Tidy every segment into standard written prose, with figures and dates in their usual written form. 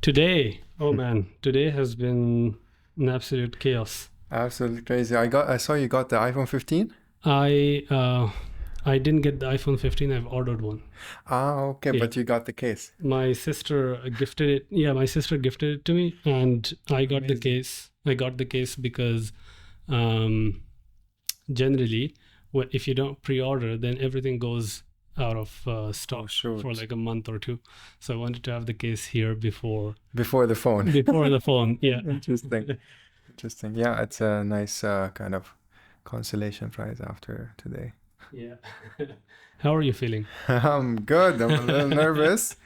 Oh man, today has been an absolute chaos. Absolutely crazy. I saw you got the iPhone 15. I uh, I didn't get the iPhone 15. I've ordered one. Okay, Yeah, but you got the case. my sister gifted it. Yeah, my sister gifted it to me, and I got the Amazing. case. I got the case because um, generally, if you don't pre-order, then everything goes out of Oh, stock for shoot. like a month or two. So I wanted to have the case here before Before the phone. before the phone. Yeah. Interesting. Interesting. Yeah, it's a nice kind of consolation prize after today. Yeah. How are you feeling? I'm good. I'm a little nervous,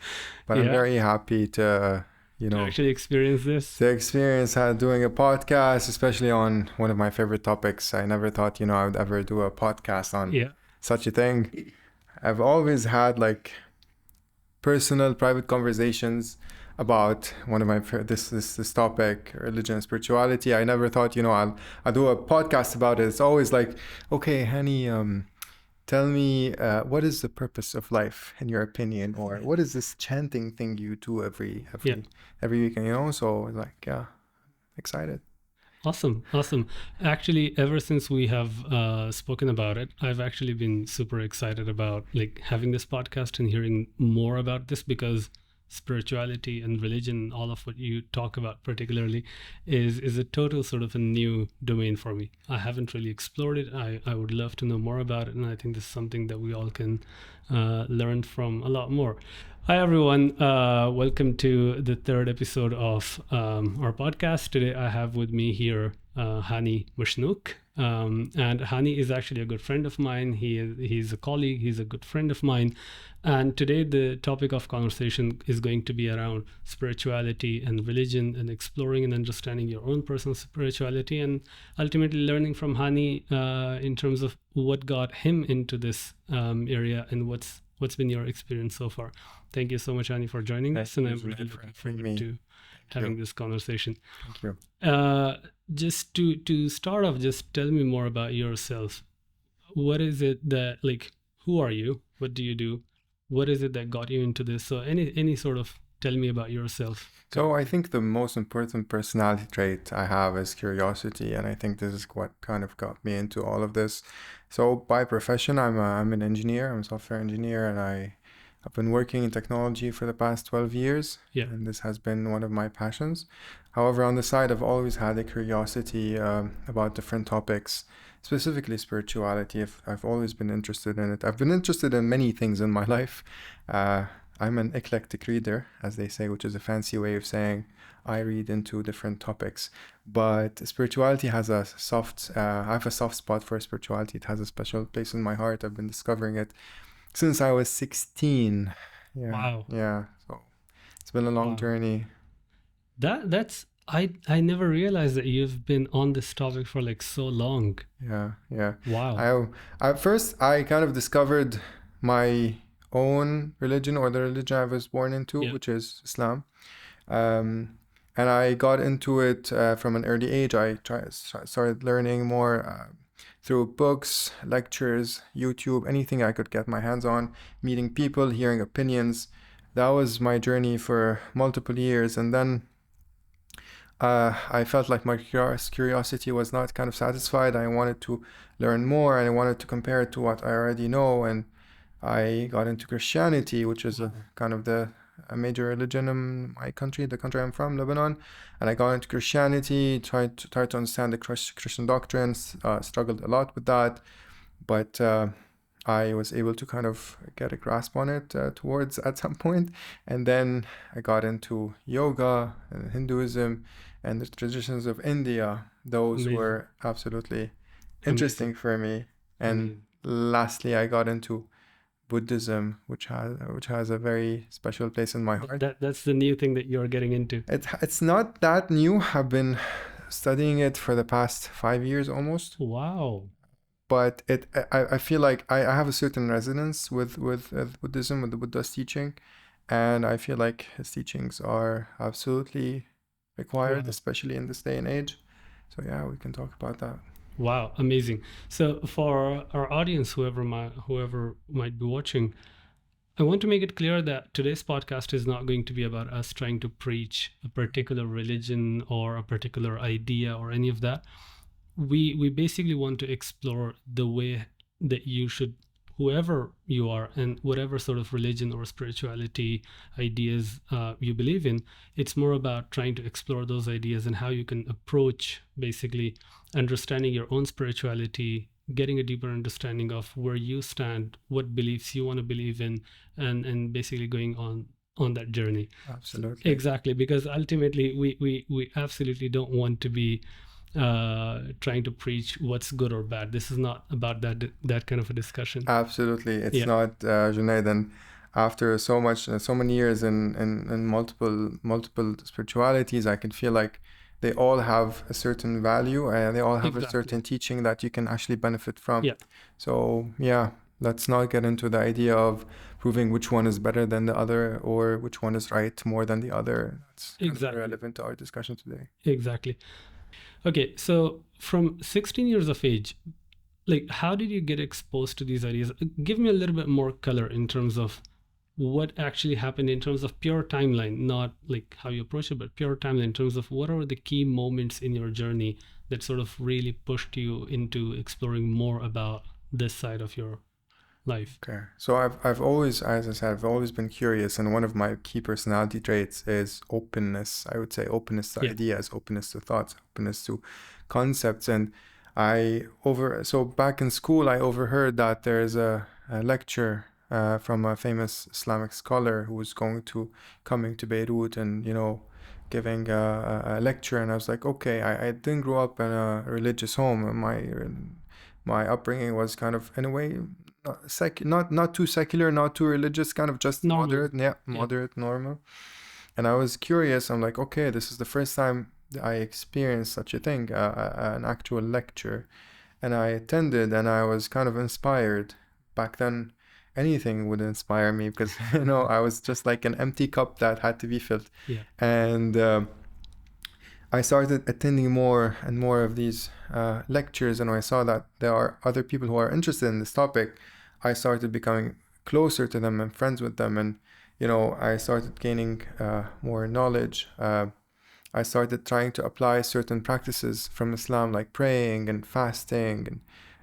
but I'm Yeah, very happy to actually experience this. to experience doing a podcast, especially on one of my favorite topics. I never thought, I would ever do a podcast on Yeah, such a thing. I've always had like personal, private conversations about one of my this topic, religion and spirituality. I never thought, I'll do a podcast about it. It's always like, okay, Hani, tell me, what is the purpose of life in your opinion, or what is this chanting thing you do every yeah. every every weekend? So like, yeah, excited. Awesome, awesome. Actually, ever since we have spoken about it, I've actually been super excited about like having this podcast and hearing more about this because spirituality and religion, all of what you talk about particularly, is a total sort of a new domain for me. I haven't really explored it. I would love to know more about it, and I think this is something that we all can learn from a lot more. Hi, everyone. Welcome to the third episode of our podcast. Today, I have with me here Hani Mashnouk. And Hani is actually a good friend of mine. He's a colleague, he's a good friend of mine. And today, the topic of conversation is going to be around spirituality and religion and exploring and understanding your own personal spirituality and ultimately learning from Hani in terms of what got him into this area and what's been your experience so far. Thank you so much, Annie, for joining us, and I'm really looking forward to having this conversation. Thank you. Just to start off, just tell me more about yourself. What is it that like? Who are you? What do you do? What is it that got you into this? So any sort of tell me about yourself. So I think the most important personality trait I have is curiosity, and I think this is what kind of got me into all of this. So by profession, I'm an engineer. I'm a software engineer, and I've been working in technology for the past 12 years, Yeah. and this has been one of my passions. However, on the side, I've always had a curiosity about different topics, specifically spirituality. I've always been interested in it. I've been interested in many things in my life. I'm an eclectic reader, as they say, which is a fancy way of saying I read into different topics. But spirituality has a I have a soft spot for spirituality. It has a special place in my heart. I've been discovering it since I was 16. Yeah. Wow. Yeah. So it's been a long journey. That's I never realized that you've been on this topic for like so long. Yeah. Yeah. Wow. At first, I kind of discovered my own religion, or the religion I was born into, Yeah. which is Islam. And I got into it from an early age. I started learning more through books, lectures, YouTube, anything I could get my hands on, meeting people, hearing opinions. That was my journey for multiple years. And then I felt like my curiosity was not kind of satisfied. I wanted to learn more, and I wanted to compare it to what I already know. And I got into Christianity, which is a major religion in my country, the country I'm from, Lebanon. And I got into Christianity, tried to understand the Christian doctrines, struggled a lot with that, but I was able to kind of get a grasp on it at some point. And then I got into yoga and Hinduism and the traditions of India. Those Amazing. were absolutely interesting for me. And lastly, I got into Buddhism, which has a very special place in my heart. That's the new thing that you're getting into. It's not that new. I've been studying it for the past 5 years almost. Wow. But I feel like I have a certain resonance with Buddhism, with the Buddha's teaching, and I feel like his teachings are absolutely required, especially in this day and age. So yeah, we can talk about that. Wow, amazing. So for our audience, whoever might be watching, I want to make it clear that today's podcast is not going to be about us trying to preach a particular religion or a particular idea or any of that. We basically want to explore the way that you should, whoever you are and whatever sort of religion or spirituality ideas you believe in, it's more about trying to explore those ideas and how you can approach basically understanding your own spirituality, getting a deeper understanding of where you stand, what beliefs you want to believe in, and basically going on that journey. Absolutely. Exactly, because ultimately we absolutely don't want to be trying to preach what's good or bad. This is not about that kind of a discussion. Absolutely, it's Yeah. not, Junaid. And after so many years in multiple spiritualities, I can feel like they all have a certain value and they all have a Exactly. certain teaching that you can actually benefit from. Yeah. So yeah, let's not get into the idea of proving which one is better than the other or which one is right more than the other. That's kind of Exactly. irrelevant to our discussion today. Exactly. Okay, so from 16 years of age, like how did you get exposed to these ideas? Give me a little bit more color in terms of what actually happened in terms of pure timeline, not like how you approach it, but pure timeline in terms of what are the key moments in your journey that sort of really pushed you into exploring more about this side of your life. Okay, so I've always, as I said, I've always been curious, and one of my key personality traits is openness. I would say openness to Yeah. ideas, openness to thoughts, openness to concepts. And so back in school, I overheard that there's a lecture from a famous Islamic scholar who was coming to Beirut and, giving a lecture. And I was like, okay, I didn't grow up in a religious home. My upbringing was kind of, in a way, not too secular, not too religious, kind of just Normal. moderate, moderate, normal. And I was curious. I'm like, okay, this is the first time I experienced such a thing, an actual lecture, and I attended, and I was kind of inspired. Back then, anything would inspire me because I was just like an empty cup that had to be filled. Yeah. And I started attending more and more of these lectures, and when I saw that there are other people who are interested in this topic, I started becoming closer to them and friends with them, and I started gaining more knowledge. I started trying to apply certain practices from Islam, like praying and fasting,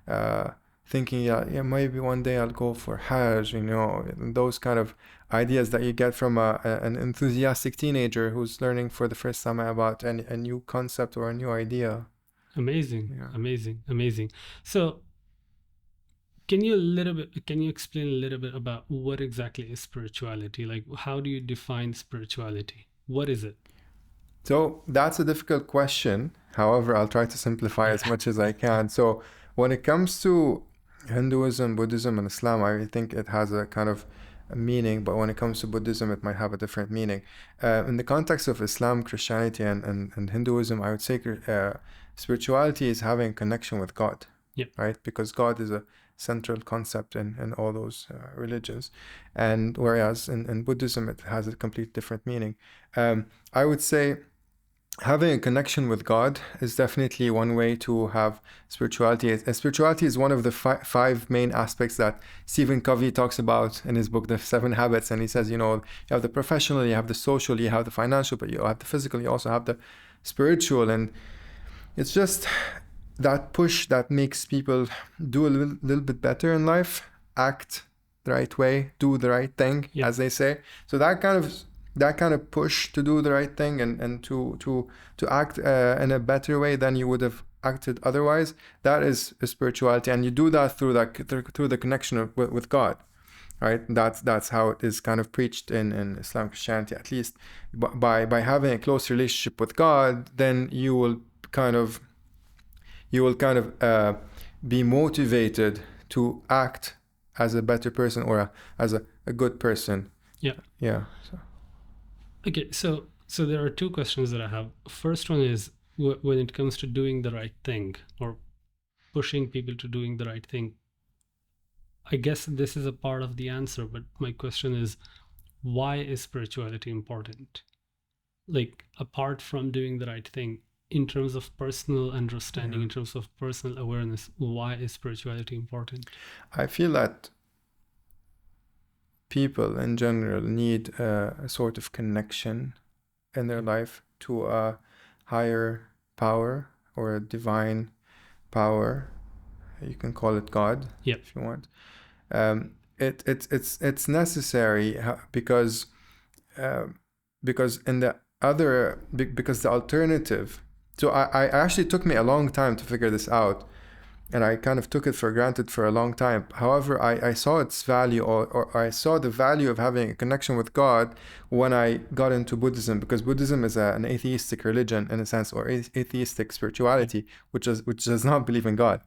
and thinking, yeah, maybe one day I'll go for Hajj, and those kind of ideas that you get from an enthusiastic teenager who's learning for the first time about a new concept or a new idea. Amazing. Yeah. Amazing. So can you explain a little bit about what exactly is spirituality? Like how do you define spirituality? What is it? So that's a difficult question. However, I'll try to simplify as much as I can. So when it comes to Hinduism, Buddhism, and Islam, I think it has a kind of a meaning, but when it comes to Buddhism, it might have a different meaning. In the context of Islam, Christianity, and Hinduism, I would say spirituality is having a connection with God, Yeah. right? Because God is a central concept in all those religions. And whereas in Buddhism, it has a complete different meaning. I would say having a connection with God is definitely one way to have spirituality. Spirituality is one of the five main aspects that Stephen Covey talks about in his book, The 7 Habits. And he says, you have the professional, you have the social, you have the financial, but you have the physical, you also have the spiritual. And it's just that push that makes people do a little bit better in life, act the right way, do the right thing, as they say. So that kind of push to do the right thing and to act in a better way than you would have acted otherwise, that is spirituality. And you do that through the connection with God, right? That's how it is kind of preached in Islam, Christianity, at least. By having a close relationship with God, then you will kind of be motivated to act as a better person or as a good person. Yeah. Okay, so there are two questions that I have. First one is when it comes to doing the right thing or pushing people to doing the right thing. I guess this is a part of the answer, but my question is, why is spirituality important? Like, apart from doing the right thing, in terms of personal understanding, in terms of personal awareness, why is spirituality important? I feel that people in general need a sort of connection in their life to a higher power or a divine power. You can call it God if you want. It's necessary because in the other because the alternative. So I actually took me a long time to figure this out, and I kind of took it for granted for a long time. However, I saw its value, or I saw the value of having a connection with God when I got into Buddhism, because Buddhism is an atheistic religion in a sense, or atheistic spirituality, which does not believe in God.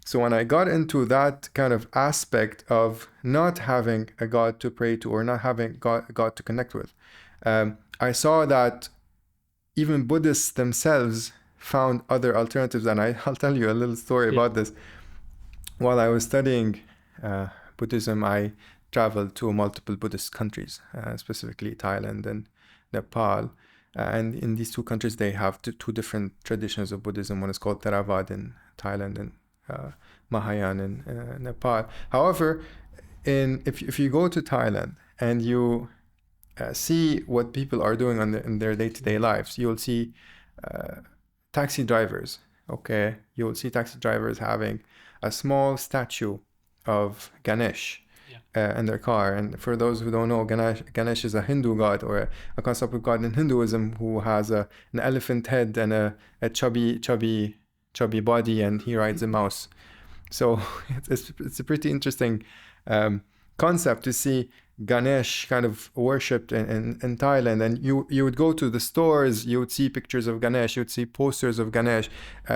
So when I got into that kind of aspect of not having a God to pray to or not having God to connect with, I saw that even Buddhists themselves found other alternatives. And I'll tell you a little story about this. While I was studying Buddhism, I traveled to multiple Buddhist countries, specifically Thailand and Nepal. And in these two countries, they have two different traditions of Buddhism. One is called Theravada in Thailand and Mahayana in Nepal. However, if you go to Thailand and you see what people are doing in their day-to-day lives, you'll see taxi drivers. Okay, you will see taxi drivers having a small statue of Ganesh in their car. And for those who don't know, Ganesh is a Hindu god, or a concept of god in Hinduism, who has an elephant head and a chubby body, and he rides a mouse. So it's a pretty interesting concept to see Ganesh kind of worshipped in Thailand. And you would go to the stores, you would see pictures of Ganesh, you would see posters of Ganesh,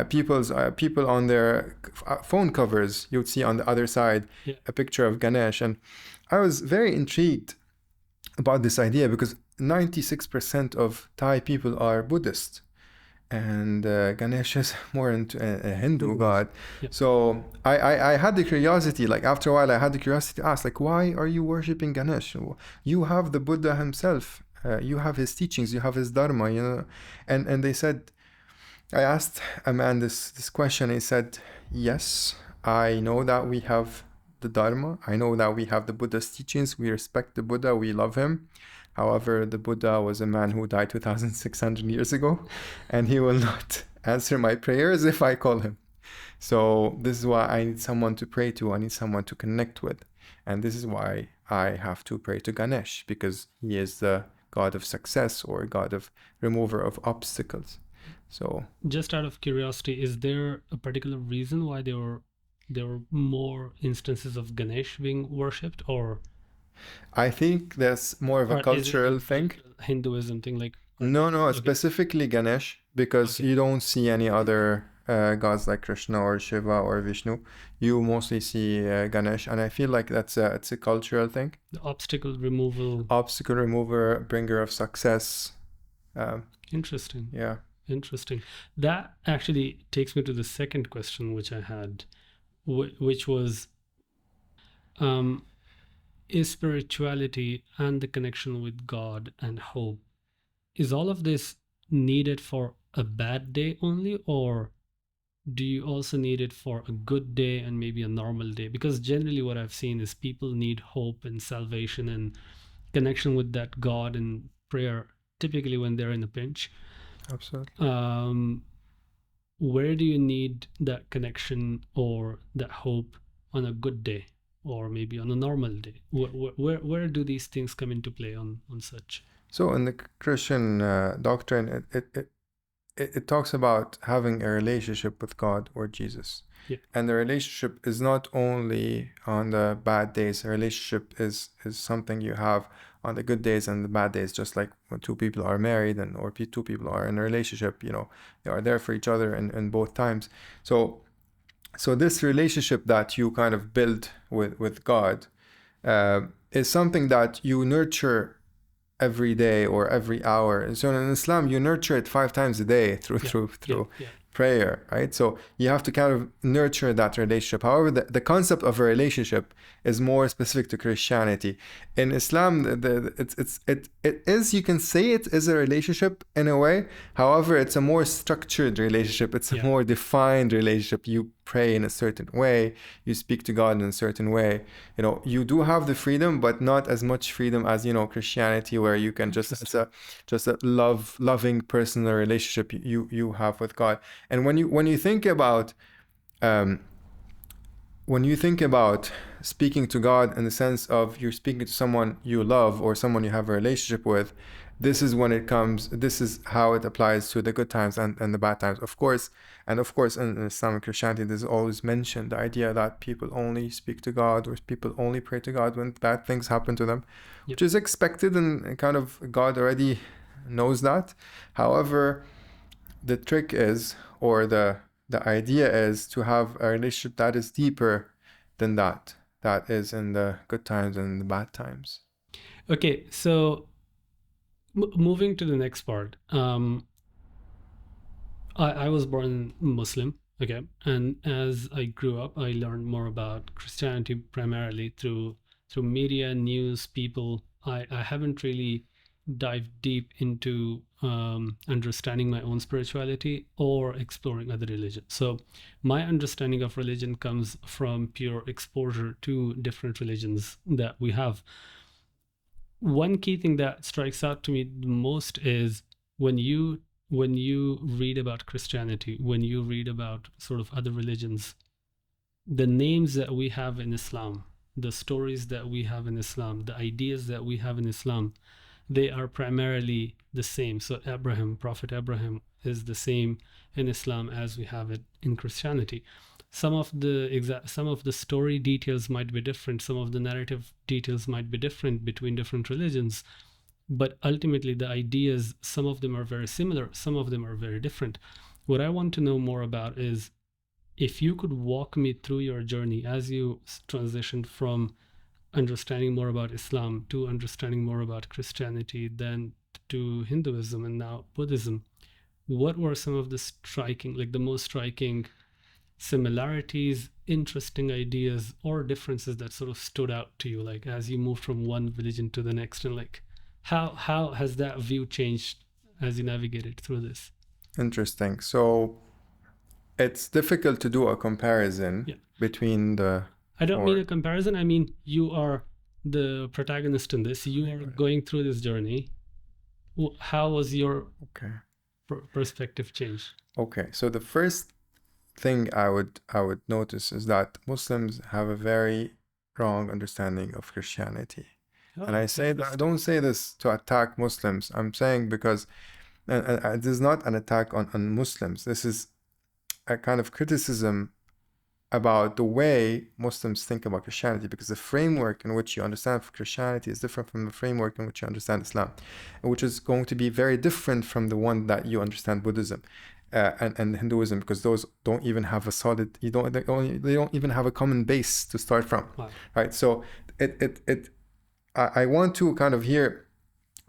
people on their phone covers, you would see on the other side a picture of Ganesh. And I was very intrigued about this idea, because 96% of Thai people are Buddhist, and Ganesh is more into a Hindu god. So I had the curiosity, like after a while I had the curiosity to ask, like, why are you worshipping Ganesh? You have the Buddha himself, you have his teachings, you have his dharma, you know. And they said, I asked a man this question. He said, yes, I know that we have the dharma, I know that we have the Buddha's teachings, we respect the Buddha, we love him. However, the Buddha was a man who died 2,600 years ago, and he will not answer my prayers if I call him. So this is why I need someone to pray to, I need someone to connect with. And this is why I have to pray to Ganesh, because he is the god of success, or god of remover of obstacles. So just out of curiosity, is there a particular reason why there were more instances of Ganesh being worshipped, or I think that's more of a cultural thing. Hinduism thing, like? No, specifically Ganesh, because you don't see any other gods like Krishna or Shiva or Vishnu. You mostly see Ganesh, and I feel like it's a cultural thing. The obstacle remover, bringer of success. Interesting. Yeah. Interesting. That actually takes me to the second question which I had, which was, is spirituality and the connection with God and hope, is all of this needed for a bad day only, or do you also need it for a good day and maybe a normal day? Because generally what I've seen is people need hope and salvation and connection with that God and prayer typically when they're in a pinch. Absolutely. Where do you need that connection or that hope on a good day, or maybe on a normal day? Where do these things come into play on such? So in the Christian doctrine, it talks about having a relationship with God or Jesus. And the relationship is not only on the bad days. A relationship is something you have on the good days and the bad days, just like when two people are married or two people are in a relationship, you know, they are there for each other in both times. So this relationship that you kind of build with God is something that you nurture every day or every hour. And so in Islam, you nurture it 5 times a day through prayer, right? So you have to kind of nurture that relationship. However, the concept of a relationship is more specific to Christianity. In Islam, it is, you can say it is a relationship in a way. However, it's a more structured relationship. It's a more defined relationship. You pray in a certain way, you speak to God in a certain way. You do have the freedom, but not as much freedom as Christianity, where you can just a loving personal relationship you have with God. And when you think about speaking to God in the sense of you're speaking to someone you love or someone you have a relationship with, this is how it applies to the good times and the bad times. Of course, in Islamic Christianity, there's always mentioned the idea that people only speak to God or people only pray to God when bad things happen to them, which is expected, and kind of God already knows that. However, the trick is, or the idea is, to have a relationship that is deeper than that is in the good times and the bad times. Okay, so moving to the next part. I was born Muslim, okay, and as I grew up, I learned more about Christianity primarily through media, news, people. I haven't really dived deep into understanding my own spirituality or exploring other religions. So my understanding of religion comes from pure exposure to different religions that we have. One key thing that strikes out to me the most is when you read about Christianity, when you read about sort of other religions, the names that we have in Islam, the stories that we have in Islam, the ideas that we have in Islam, they are primarily the same. So Prophet Abraham is the same in Islam as we have it in Christianity. Some of the story details might be different, some of the narrative details might be different between different religions, but ultimately the ideas, some of them are very similar, some of them are very different. What I want to know more about is if you could walk me through your journey as you transitioned from understanding more about Islam to understanding more about Christianity, then to Hinduism, and now Buddhism. What were some of the most striking similarities, interesting ideas, or differences that sort of stood out to you, like as you moved from one religion to the next, and like how has that view changed as you navigated through this? Interesting. So it's difficult to do a comparison between the... I don't mean a comparison. I mean, you are the protagonist in this. You are going through this journey. How was your perspective change? Okay. So the first thing I would notice is that Muslims have a very wrong understanding of Christianity. And I don't say this to attack Muslims. I'm saying because this is not an attack on Muslims. This is a kind of criticism about the way Muslims think about Christianity, because the framework in which you understand Christianity is different from the framework in which you understand Islam, which is going to be very different from the one that you understand Buddhism and Hinduism, because those don't even have a solid, they don't even have a common base to start from. Wow. Right? So I want to kind of here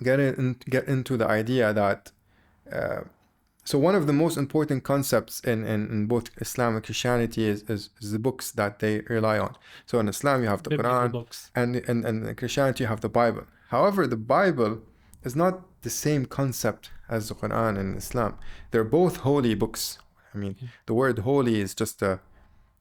get into the idea that so one of the most important concepts in both Islam and Christianity is the books that they rely on. So in Islam you have the Quran, and in Christianity you have the Bible. However, the Bible is not the same concept as the Quran in Islam. They're both holy books. I mean, the word holy is just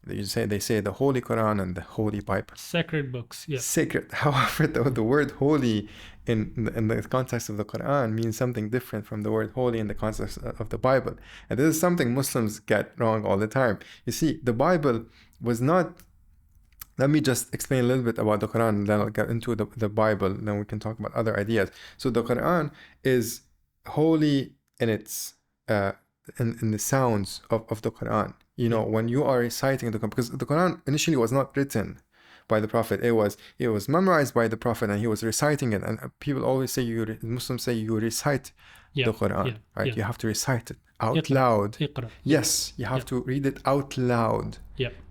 they say the Holy Quran and the Holy Bible. Sacred books, yeah. Sacred. However, the word holy in the context of the Quran means something different from the word holy in the context of the Bible. And this is something Muslims get wrong all the time. You see, the Bible was not... Let me just explain a little bit about the Quran, and then I'll get into the Bible, and then we can talk about other ideas. So the Quran is holy in its in the sounds of the Quran. You know, when you are reciting the Quran, because the Quran initially was not written by the Prophet, it was memorized by the Prophet, and he was reciting it. And people always say, Muslims say, you recite the Quran, right? Yeah. You have to recite it out loud. Yes, you have to read it out loud,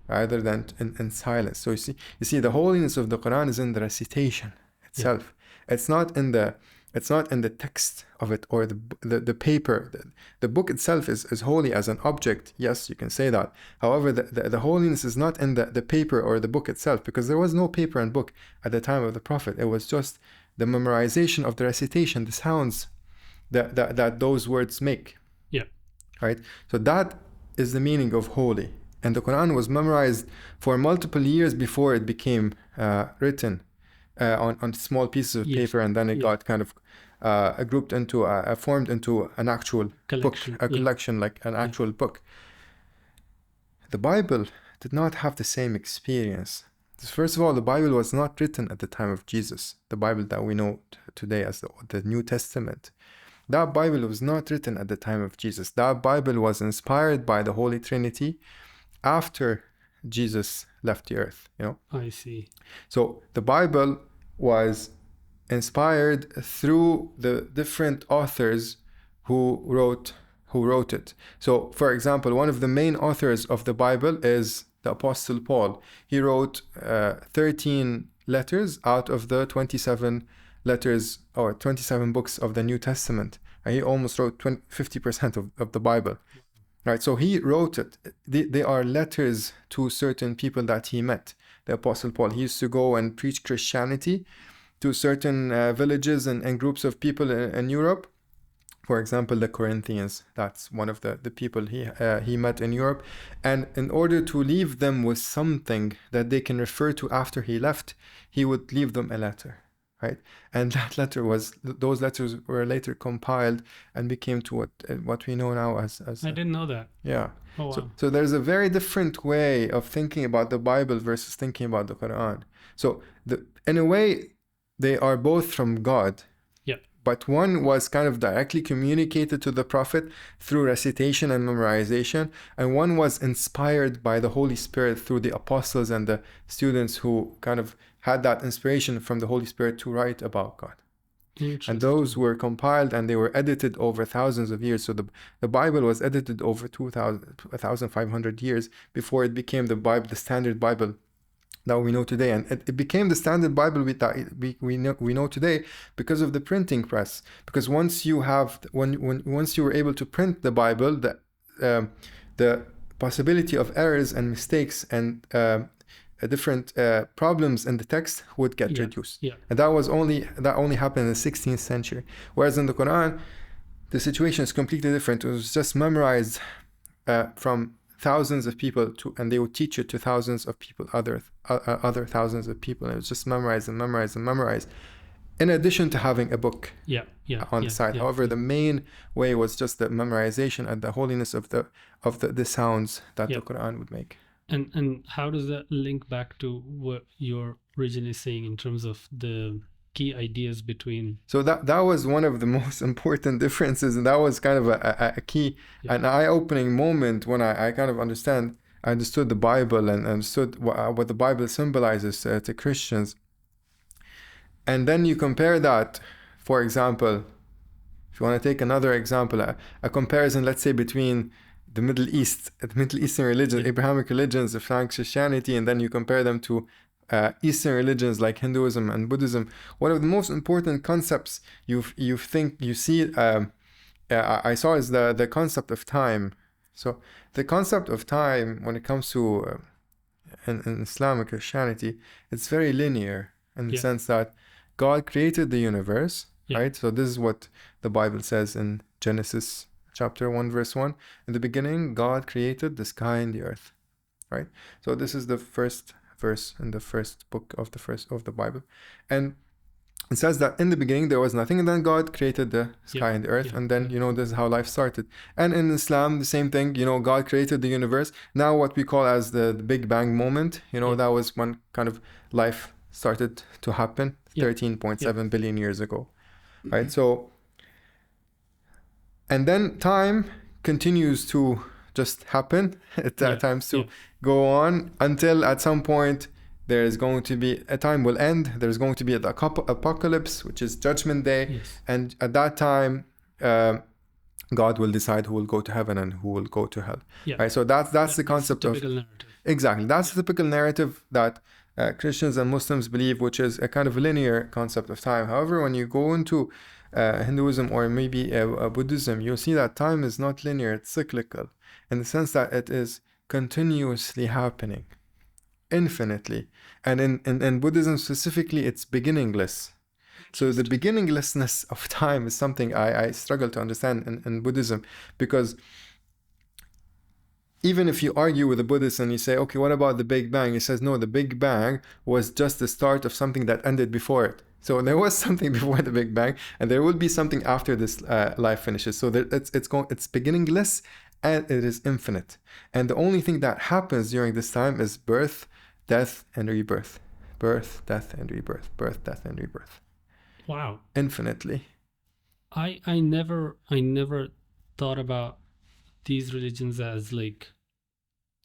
rather than in silence. So you see, the holiness of the Quran is in the recitation itself. It's not in the text of it or the paper. The book itself is holy as an object. Yes, you can say that. However, the holiness is not in the paper or the book itself, because there was no paper and book at the time of the Prophet. It was just the memorization of the recitation, the sounds that those words make. Yeah. Right? So that is the meaning of holy. And the Quran was memorized for multiple years before it became written on small pieces of paper, and then it got kind of grouped into, formed into an actual collection. book, a collection, like an actual book. The Bible did not have the same experience. First of all, the Bible was not written at the time of Jesus. The Bible that we know today as the New Testament. That Bible was not written at the time of Jesus. That Bible was inspired by the Holy Trinity after Jesus left the earth, you know? I see. So the Bible was inspired through the different authors who wrote it. So, for example, one of the main authors of the Bible is the Apostle Paul. He wrote 13 letters out of the 27 letters or 27 books of the New Testament. And he almost wrote 50% of the Bible. Right, so he wrote it. They are letters to certain people that he met. The Apostle Paul, he used to go and preach Christianity to certain villages and groups of people in Europe. For example, the Corinthians, that's one of the people he met in Europe. And in order to leave them with something that they can refer to after he left, he would leave them a letter, right? And those letters were later compiled and became to what we know now as I didn't know that. Yeah. Oh, wow. So there's a very different way of thinking about the Bible versus thinking about the Quran. So in a way, they are both from God. Yeah. But one was kind of directly communicated to the Prophet through recitation and memorization, and one was inspired by the Holy Spirit through the apostles and the students who kind of had that inspiration from the Holy Spirit to write about God. And those were compiled and they were edited over thousands of years. So the Bible was edited over 1,500 years before it became the standard Bible that we know today. And it became the standard Bible we know today because of the printing press. Because once you were able to print the Bible, the possibility of errors and mistakes and different problems in the text would get reduced. Yeah. And that only happened in the 16th century. Whereas in the Quran, the situation is completely different. It was just memorized from thousands of people and they would teach it to thousands of people, other thousands of people. And it was just memorized and memorized and memorized, in addition to having a book on the side. However, the main way was just the memorization and the holiness of the sounds that the Quran would make. And how does that link back to what you're originally saying in terms of the key ideas between? So that was one of the most important differences, and that was kind of a key, an eye-opening moment when I kind of understood the Bible and understood what the Bible symbolizes to Christians. And then you compare that, for example, if you want to take another example, a comparison, let's say, between the Middle Eastern religions, Abrahamic religions, Islamic Christianity, and then you compare them to Eastern religions like Hinduism and Buddhism. One of the most important concepts I saw is the concept of time. So the concept of time, when it comes to in Islamic Christianity, it's very linear in the sense that God created the universe, right? So this is what the Bible says in Genesis chapter 1, verse 1. In the beginning, God created the sky and the earth, right? So this is the first verse in the first book of the Bible. And it says that in the beginning there was nothing, and then God created the sky and the earth, and then, this is how life started. And in Islam, the same thing, God created the universe. Now what we call as the Big Bang moment, that was when kind of life started to happen 13.7 billion years ago, right? So, and then time continues to just happen times to go on until at some point there is going to be a time will end. There's going to be the apocalypse, which is Judgment Day. And at that time, God will decide who will go to heaven and who will go to hell. Right? So that's the concept of... narrative. Exactly. That's the typical narrative that Christians and Muslims believe, which is a kind of linear concept of time. However, when you go into Hinduism or maybe Buddhism, you'll see that time is not linear, it's cyclical, in the sense that it is continuously happening, infinitely. And in Buddhism specifically, it's beginningless. So the beginninglessness of time is something I struggle to understand in Buddhism, because even if you argue with a Buddhist and you say, okay, what about the Big Bang? He says, no, the Big Bang was just the start of something that ended before it. So there was something before the Big Bang, and there will be something after this life finishes. So it's beginningless, and it is infinite. And the only thing that happens during this time is birth, death, and rebirth. Birth, death, and rebirth. Birth, death, and rebirth. Wow. Infinitely. I never thought about these religions as like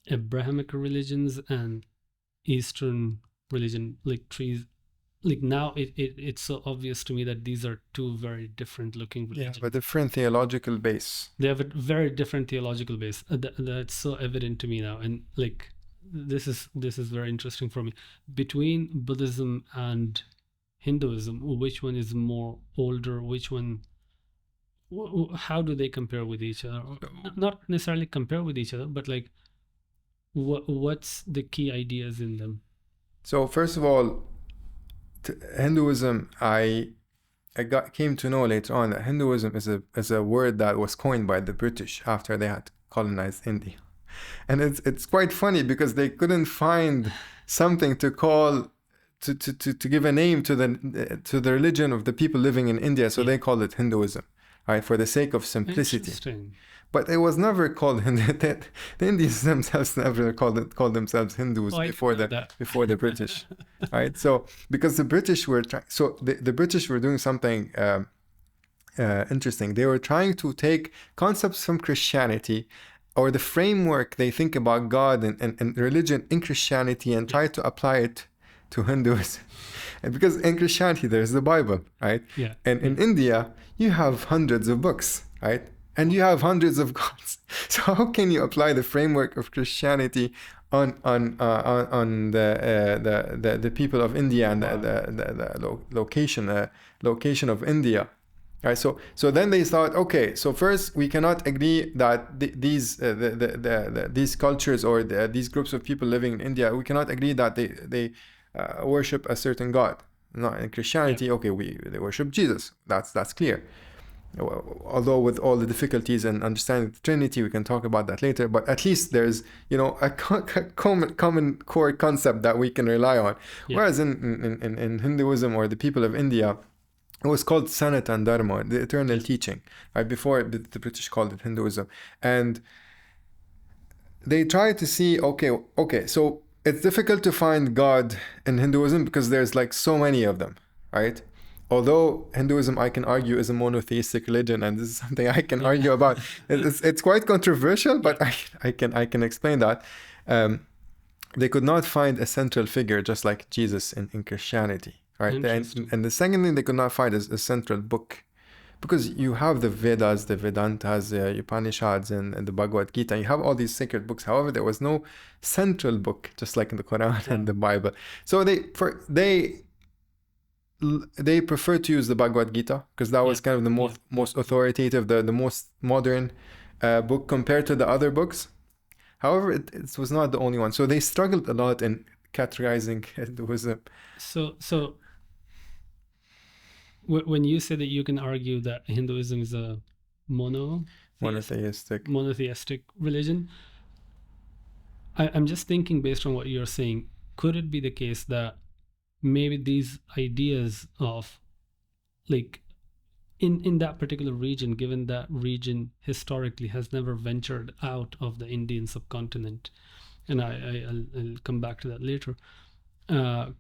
Abrahamic religions and Eastern religion, like trees. Like now it's so obvious to me that these are two very different looking religions. Yeah, but different theological base. They have a very different theological base. That's so evident to me now. And like this is very interesting for me. Between Buddhism and Hinduism, which one is more older? Which one? How do they compare with each other? Not necessarily compare with each other, but like what's the key ideas in them? So first of all, Hinduism, I came to know later on that Hinduism is a word that was coined by the British after they had colonized India, and it's quite funny because they couldn't find something to call to give a name to the religion of the people living in India, so they called it Hinduism, right, for the sake of simplicity. Interesting. But it was never called the Indians themselves never called themselves Hindus before the British, right? So because the British were the British were doing something interesting. They were trying to take concepts from Christianity or the framework they think about God and religion in Christianity and try to apply it to Hinduism. And because in Christianity there's the Bible, right? Yeah. And in India you have hundreds of books, right? And you have hundreds of gods. So how can you apply the framework of Christianity on the people of India and the location of India? Right. So then they thought, okay. So first, we cannot agree that these cultures or these groups of people living in India, we cannot agree that they worship a certain god. Not in Christianity. Okay, they worship Jesus. That's clear. Although with all the difficulties in understanding the Trinity, we can talk about that later, but at least there's, a common core concept that we can rely on. Yeah. Whereas in Hinduism or the people of India, it was called Sanatan Dharma, the eternal teaching, right? Before the British called it Hinduism. And they tried to see, okay, so it's difficult to find God in Hinduism because there's like so many of them, right? Although Hinduism, I can argue, is a monotheistic religion, and this is something I can argue about. It's quite controversial, but I can explain that. They could not find a central figure, just like Jesus in Christianity, right? And the second thing they could not find is a central book, because you have the Vedas, the Vedantas, the Upanishads, and the Bhagavad Gita. You have all these sacred books. However, there was no central book, just like in the Quran and the Bible. So they prefer to use the Bhagavad Gita because that was kind of the most authoritative, the most modern book compared to the other books. However, it was not the only one. So they struggled a lot in categorizing Hinduism. So when you say that you can argue that Hinduism is a monotheistic religion, I'm just thinking based on what you're saying, could it be the case that maybe these ideas of like in that particular region, given that region historically has never ventured out of the Indian subcontinent, and I'll come back to that later,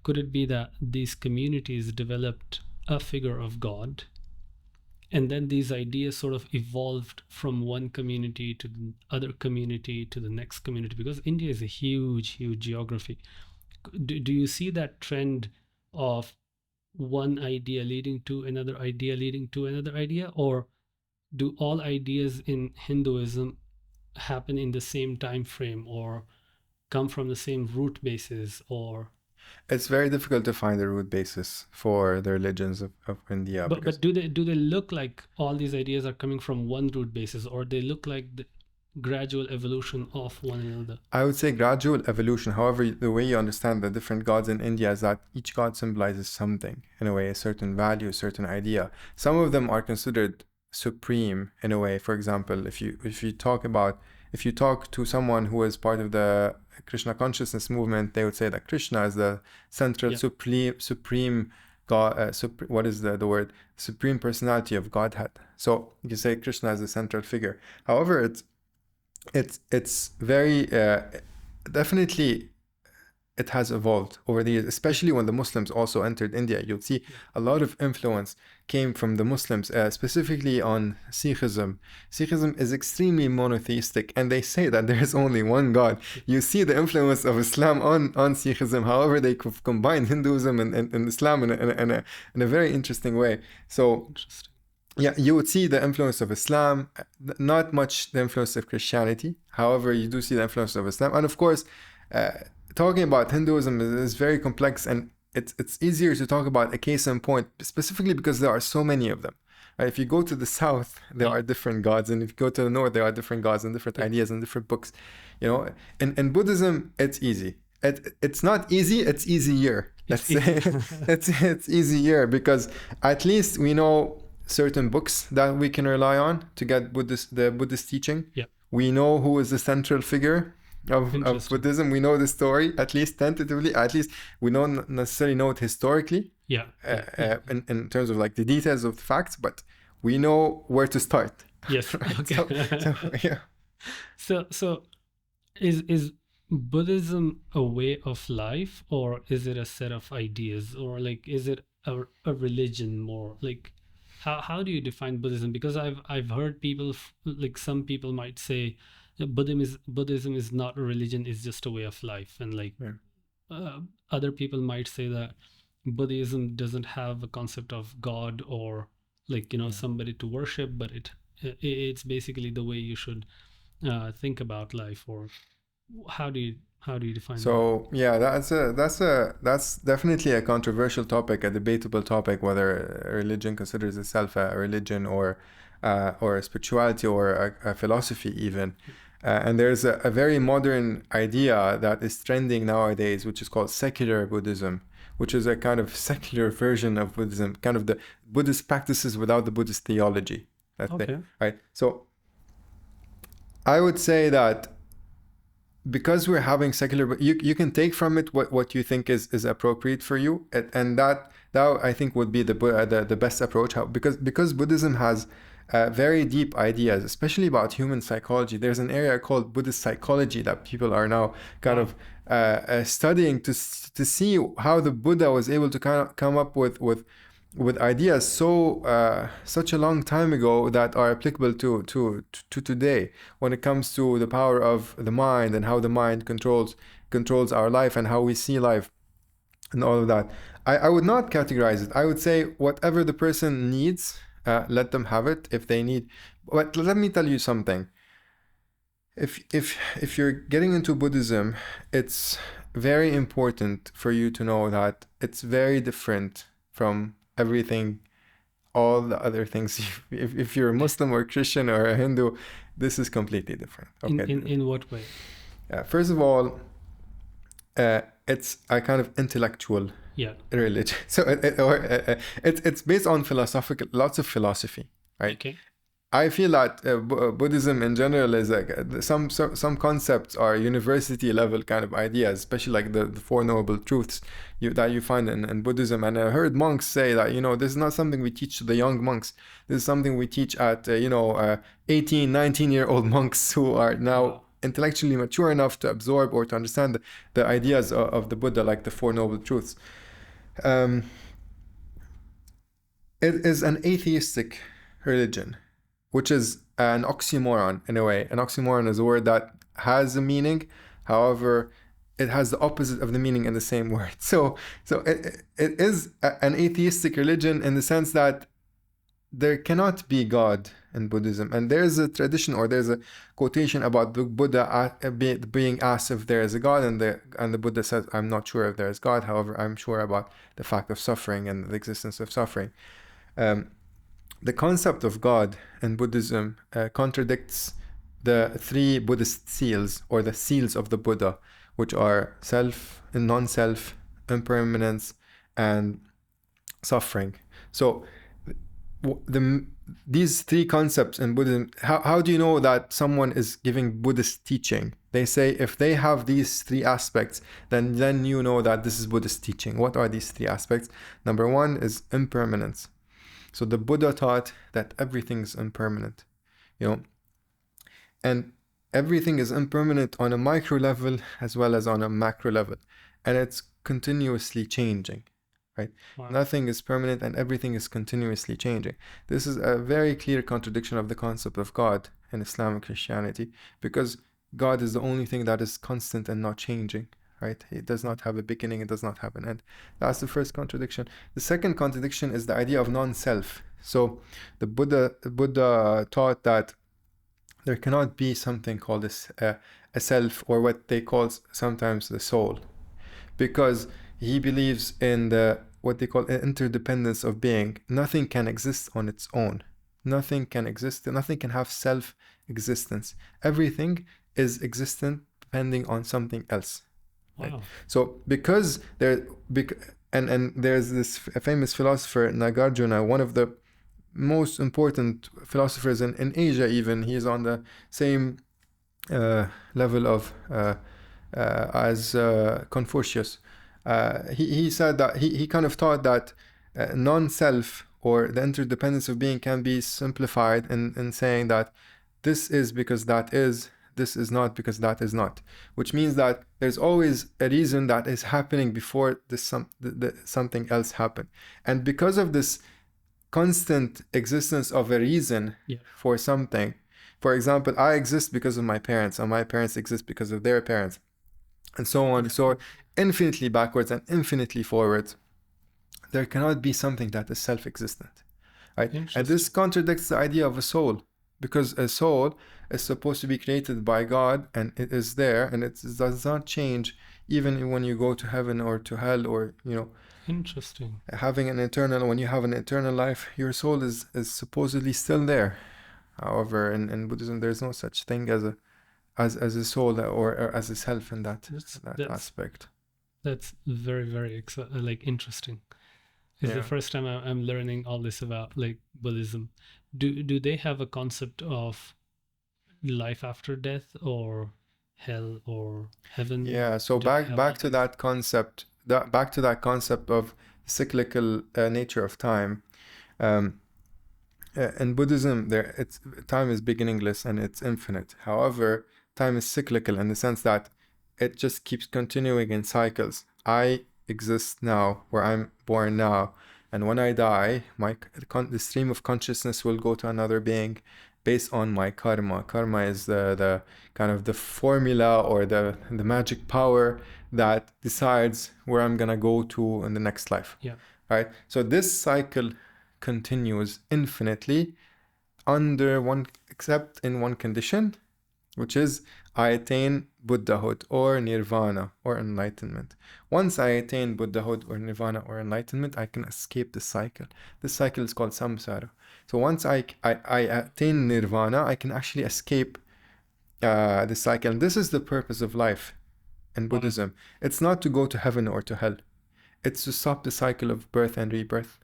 could it be that these communities developed a figure of God, and then these ideas sort of evolved from one community to the other community to the next community? Because India is a huge geography. Do you see that trend of one idea leading to another idea leading to another idea, or do all ideas in Hinduism happen in the same time frame or come from the same root basis? Or it's very difficult to find a root basis for the religions of India. But do they look like all these ideas are coming from one root basis, or they look like the gradual evolution of one another? I would say gradual evolution. However, the way you understand the different gods in India is that each god symbolizes something, in a way, a certain value, a certain idea. Some of them are considered supreme in a way. For example, if you talk about if you talk to someone who is part of the Krishna consciousness movement, they would say that Krishna is the central, supreme God. What is the word? Supreme personality of Godhead. So you can say Krishna is the central figure. However, it's very definitely. It has evolved over the years, especially when the Muslims also entered India. You'll see a lot of influence came from the Muslims, specifically on Sikhism. Sikhism is extremely monotheistic, and they say that there is only one God. You see the influence of Islam on Sikhism. However, they combine Hinduism and Islam in a very interesting way. So, yeah, you would see the influence of Islam, not much the influence of Christianity. However, you do see the influence of Islam. And of course, talking about Hinduism is very complex, and it's easier to talk about a case in point, specifically because there are so many of them. Right? If you go to the south, there are different gods, and if you go to the north, there are different gods and different ideas and different books. You know, in Buddhism, it's easy. It's not easy; it's easier. Let's say it's easier because at least we know certain books that we can rely on to get the Buddhist teaching. Yeah. We know who is the central figure of Buddhism. We know the story, at least tentatively. At least we don't necessarily know it historically. In terms of like the details of the facts, but we know where to start. Yes. Right? Okay. So is Buddhism a way of life, or is it a set of ideas, or like is it a religion more? Like how do you define Buddhism? Because I've heard people like some people might say Buddhism is not a religion, it's just a way of life, and like other people might say that Buddhism doesn't have a concept of God or like somebody to worship, but it's basically the way you should think about life. Or how do you define so that? Yeah, that's definitely a controversial topic, a debatable topic, whether a religion considers itself a religion or a spirituality or a philosophy even. And there's a very modern idea that is trending nowadays, which is called secular Buddhism, which is a kind of secular version of Buddhism, kind of the Buddhist practices without the Buddhist theology. Right? So I would say that because we're having secular, you can take from it what you think is appropriate for you, and that I think would be the best approach. Because Buddhism has very deep ideas, especially about human psychology. There's an area called Buddhist psychology that people are now kind of studying to see how the Buddha was able to kind of come up with ideas such a long time ago that are applicable to today when it comes to the power of the mind and how the mind controls our life and how we see life and all of that. I would not categorize it. I would say whatever the person needs, let them have it if they need. But let me tell you something. If you're getting into Buddhism, it's very important for you to know that it's very different from everything, all the other things. If you're a Muslim or Christian or a Hindu, this is completely different. Okay. In what way? First of all, it's a kind of intellectual religion. So it's based on lots of philosophy, right? Okay. I feel that Buddhism in general is like some concepts are university level kind of ideas, especially like the Four Noble Truths that you find in Buddhism. And I heard monks say that, this is not something we teach to the young monks. This is something we teach at, 18, 19-year-old monks who are now intellectually mature enough to absorb or to understand the ideas of the Buddha, like the Four Noble Truths. It is an atheistic religion, which is an oxymoron in a way. An oxymoron is a word that has a meaning, however, it has the opposite of the meaning in the same word. So it is an atheistic religion in the sense that there cannot be God in Buddhism. And there's a tradition or there's a quotation about the Buddha being asked if there is a God, and the Buddha says, I'm not sure if there is God, however, I'm sure about the fact of suffering and the existence of suffering. The concept of God in Buddhism contradicts the three Buddhist seals, or the seals of the Buddha, which are self and non-self, impermanence, and suffering. So these three concepts in Buddhism, how do you know that someone is giving Buddhist teaching? They say if they have these three aspects, then you know that this is Buddhist teaching. What are these three aspects? Number one is impermanence. So the Buddha taught that everything is impermanent, and everything is impermanent on a micro level as well as on a macro level, and it's continuously changing, right? Wow. Nothing is permanent and everything is continuously changing. This is a very clear contradiction of the concept of God in Islam and Christianity, because God is the only thing that is constant and not changing, right? It does not have a beginning, it does not have an end. That's the first contradiction. The second contradiction is the idea of non-self. So the Buddha taught that there cannot be something called a self, or what they call sometimes the soul, because he believes in what they call interdependence of being. Nothing can exist on its own. Nothing can exist. Nothing can have self-existence. Everything is existent depending on something else. Wow. Right? So because there's this famous philosopher Nagarjuna, one of the most important philosophers in Asia. Even he's on the same level of as Confucius. He said that he kind of thought that non-self, or the interdependence of being, can be simplified in saying that this is because that is, this is not because that is not, which means that there's always a reason that is happening before something else happened. And because of this constant existence of a reason for something, for example, I exist because of my parents, and my parents exist because of their parents, and so on. So infinitely backwards and infinitely forwards, there cannot be something that is self-existent, right? And this contradicts the idea of a soul, because a soul is supposed to be created by God, and it is there, and it does not change even when you go to heaven or to hell, or Interesting. When you have an eternal life, your soul is supposedly still there. However, in Buddhism, there's no such thing as a soul or as a self in that aspect. That's very, very interesting. It's the first time I'm learning all this about Buddhism. Do they have a concept of life after death, or hell or heaven? Yeah. So back to that concept. Back to that concept of cyclical nature of time. In Buddhism, time is beginningless and it's infinite. However, time is cyclical in the sense that it just keeps continuing in cycles. I exist now, where I'm born now, and when I die, the stream of consciousness will go to another being based on my karma. Karma is the kind of the formula, or the magic power that decides where I'm gonna go to in the next life. Yeah. Right. So this cycle continues infinitely except in one condition, which is I attain Buddhahood or Nirvana or enlightenment. Once I attain Buddhahood or Nirvana or enlightenment, I can escape the cycle. This cycle is called samsara. So once I attain Nirvana, I can actually escape the cycle. And this is the purpose of life in Buddhism. It's not to go to heaven or to hell. It's to stop the cycle of birth and rebirth.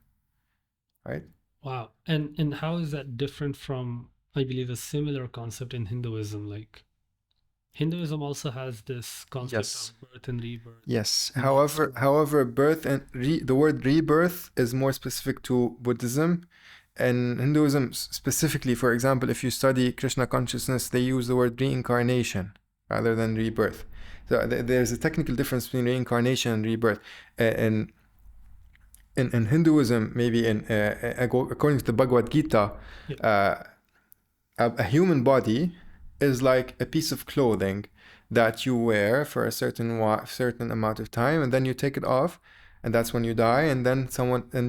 Right? Wow. And how is that different from, I believe, a similar concept in Hinduism? Like, Hinduism also has this concept of birth and rebirth. Yes. However, birth and the word rebirth is more specific to Buddhism. And Hinduism specifically, for example, if you study Krishna consciousness, they use the word reincarnation rather than rebirth. So there's a technical difference between reincarnation and rebirth. In Hinduism, maybe according to the Bhagavad Gita, a human body is like a piece of clothing that you wear for a certain amount of time, and then you take it off, and that's when you die, and then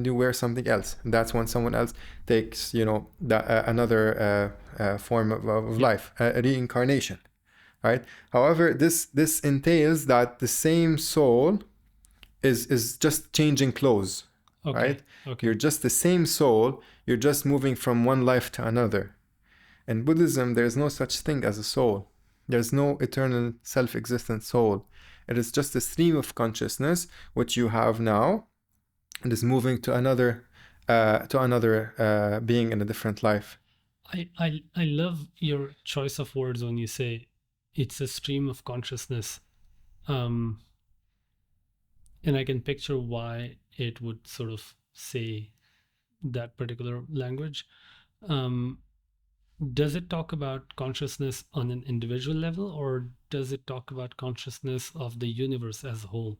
you wear something else, and that's when someone else takes another form of life, a reincarnation, right? However, this entails that the same soul is just changing clothes. Okay. Right? Okay. You're just the same soul, you're just moving from one life to another. In Buddhism, there's no such thing as a soul. There's no eternal self-existent soul. It is just a stream of consciousness which you have now, and is moving to another to another being in a different life. I love your choice of words when you say it's a stream of consciousness. Um, and I can picture why it would sort of say that particular language. Um, does it talk about consciousness on an individual level, or does it talk about consciousness of the universe as a whole?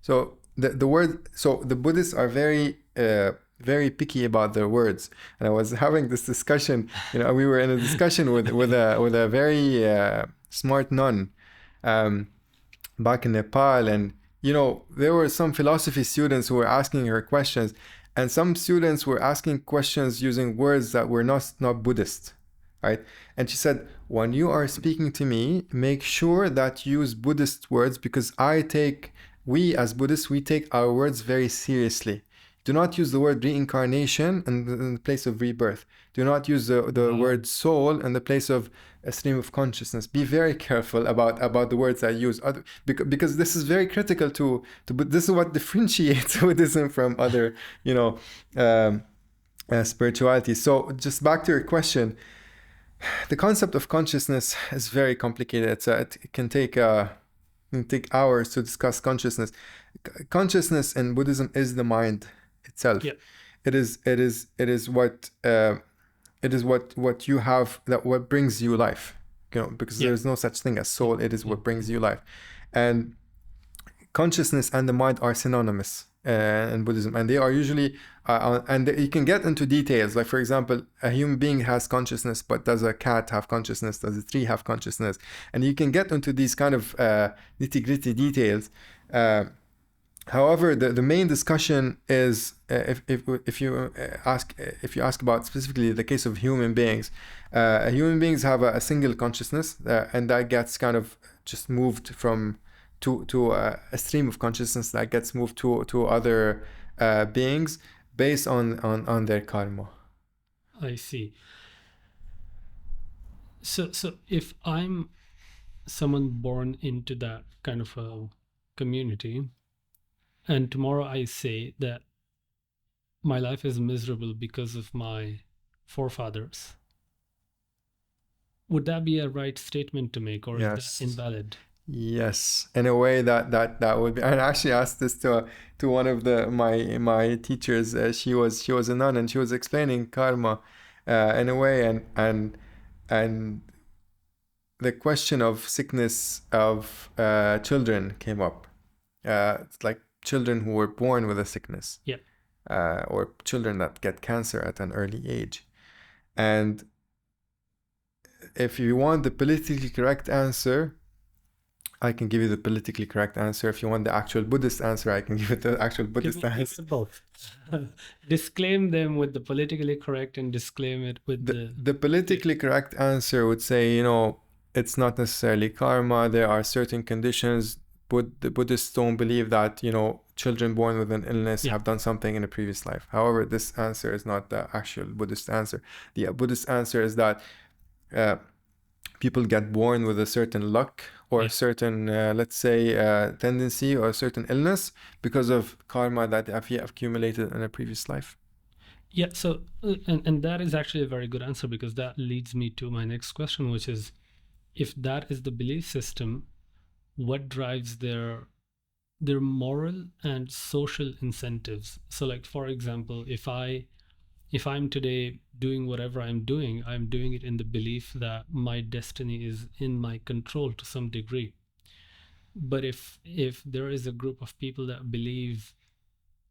So the Buddhists are very picky about their words. And I was having this discussion, we were in a discussion with a very smart nun um, back in Nepal, and there were some philosophy students who were asking her questions, and some students were asking questions using words that were not Buddhist, right? And she said, when you are speaking to me, make sure that you use Buddhist words, because we as Buddhists, we take our words very seriously. Do not use the word reincarnation in the place of rebirth. Do not use the word soul in the place of a stream of consciousness. Be very careful about the words I use, because this is very critical to this is what differentiates Buddhism from other spirituality. So just back to your question, the concept of consciousness is very complicated. It can take hours to discuss consciousness. Consciousness in Buddhism is the mind itself. Yeah. It is what you have, that what brings you life. Because there's no such thing as soul. It is what brings you life, and consciousness and the mind are synonymous in Buddhism, and they are usually and you can get into details. Like, for example, a human being has consciousness, but does a cat have consciousness? Does a tree have consciousness? And you can get into these kind of nitty-gritty details. However, the main discussion is if you ask about specifically the case of human beings. Human beings have a single consciousness, and that gets kind of just moved from to a stream of consciousness that gets moved to other beings based on their karma. I see. So if I'm someone born into that kind of a community, and tomorrow I say that my life is miserable because of my forefathers, would that be a right statement to make, or Yes. is that invalid? Yes, in a way that would be. I actually asked this to one of my teachers. She was a nun, and she was explaining karma in a way, and the question of sickness of children came up. It's like children who were born with a sickness, or children that get cancer at an early age, and if you want the politically correct answer, I can give you the politically correct answer. If you want the actual Buddhist answer, I can give you the actual Buddhist answer. Give me both. Disclaim them with the politically correct and disclaim it with the politically correct answer would say, it's not necessarily karma. There are certain conditions. The Buddhists don't believe that, children born with an illness have done something in a previous life. However, this answer is not the actual Buddhist answer. The Buddhist answer is that people get born with a certain luck or a certain, let's say, tendency or a certain illness because of karma that they have accumulated in a previous life. Yeah, so, and that is actually a very good answer, because that leads me to my next question, which is, if that is the belief system, what drives their moral and social incentives? So, like, for example, if I'm today doing whatever I'm doing it in the belief that my destiny is in my control to some degree. But if there is a group of people that believe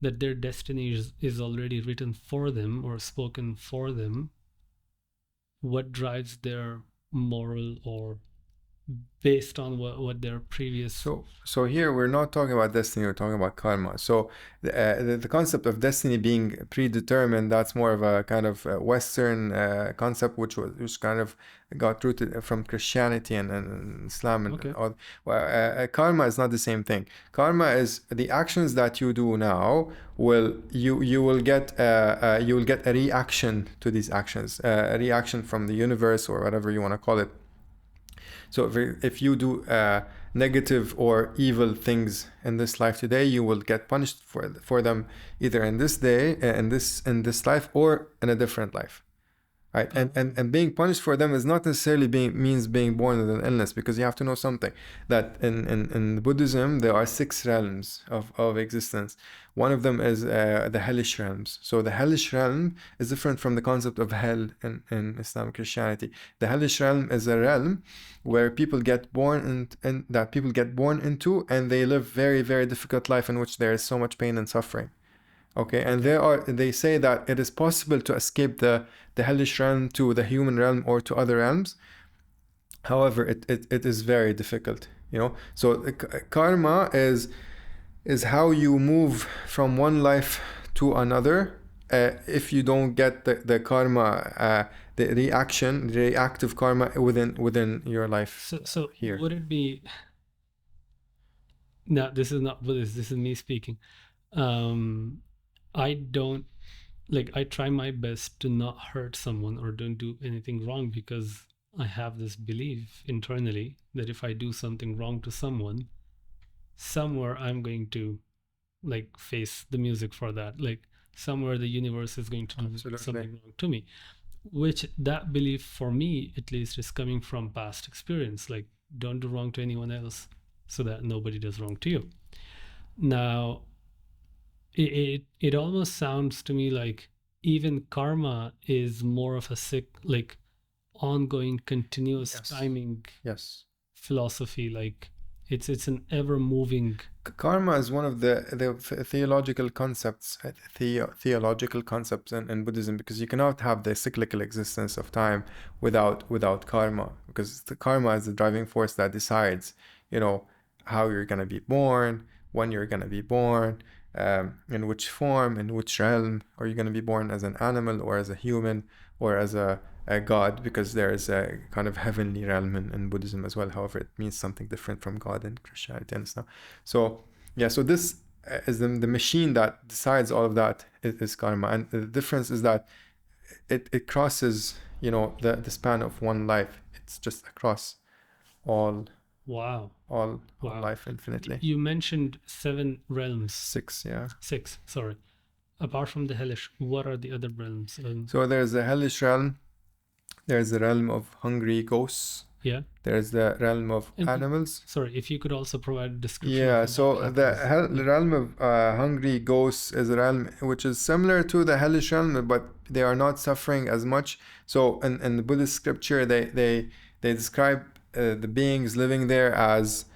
that their destiny is already written for them or spoken for them, what drives their moral, or based on what their previous... So here we're not talking about destiny, we're talking about karma. So the concept of destiny being predetermined, that's more of a kind of Western concept, which kind of got rooted from Christianity and Islam and all. Karma is not the same thing. Karma is the actions that you do now. You will get a reaction to these actions, a reaction from the universe or whatever you want to call it. So if you do negative or evil things in this life today, you will get punished for them either in this day, in this life, or in a different life. Right, and being punished for them is not necessarily means being born with an illness, because you have to know something, that in Buddhism there are 6 realms of existence. One of them is the hellish realms. So the hellish realm is different from the concept of hell in Islamic Christianity. The hellish realm is a realm where people get born and that people get born into, and they live very, very difficult life in which there is so much pain and suffering. Okay, and they say that it is possible to escape the hellish realm to the human realm or to other realms. However, it is very difficult, you know. So karma is how you move from one life to another. If you don't get the karma, the reactive karma within your life. So here. would it be? No, this is not Buddhist. This is me speaking. I don't I try my best to not hurt someone or don't do anything wrong, because I have this belief internally that if I do something wrong to someone, somewhere I'm going to face the music for that. Somewhere the universe is going to do something wrong to me, which that belief for me at least is coming from past experience. Don't do wrong to anyone else so that nobody does wrong to you. Now, it almost sounds to me like even karma is more of a ongoing, continuous timing philosophy. It's an ever moving. Karma is one of the theological concepts in Buddhism, because you cannot have the cyclical existence of time without karma, because the karma is the driving force that decides, how you're gonna be born, when you're gonna be born, in which form, in which realm. Are you gonna be born as an animal or as a human or as a God, because there is a kind of heavenly realm in Buddhism as well. However, it means something different from God in Christianity and stuff. So this is the machine that decides all of that is karma, and the difference is that it crosses the span of one life. It's just across all life infinitely. You mentioned 7 realms. 6, 6, sorry. Apart from the hellish, what are the other realms? So there's the hellish realm. There's the realm of hungry ghosts. Yeah. There's the realm of animals. Sorry, if you could also provide a description. Yeah, so the realm of hungry ghosts is a realm which is similar to the hellish realm, but they are not suffering as much. So in the Buddhist scripture, they describe the beings living there as,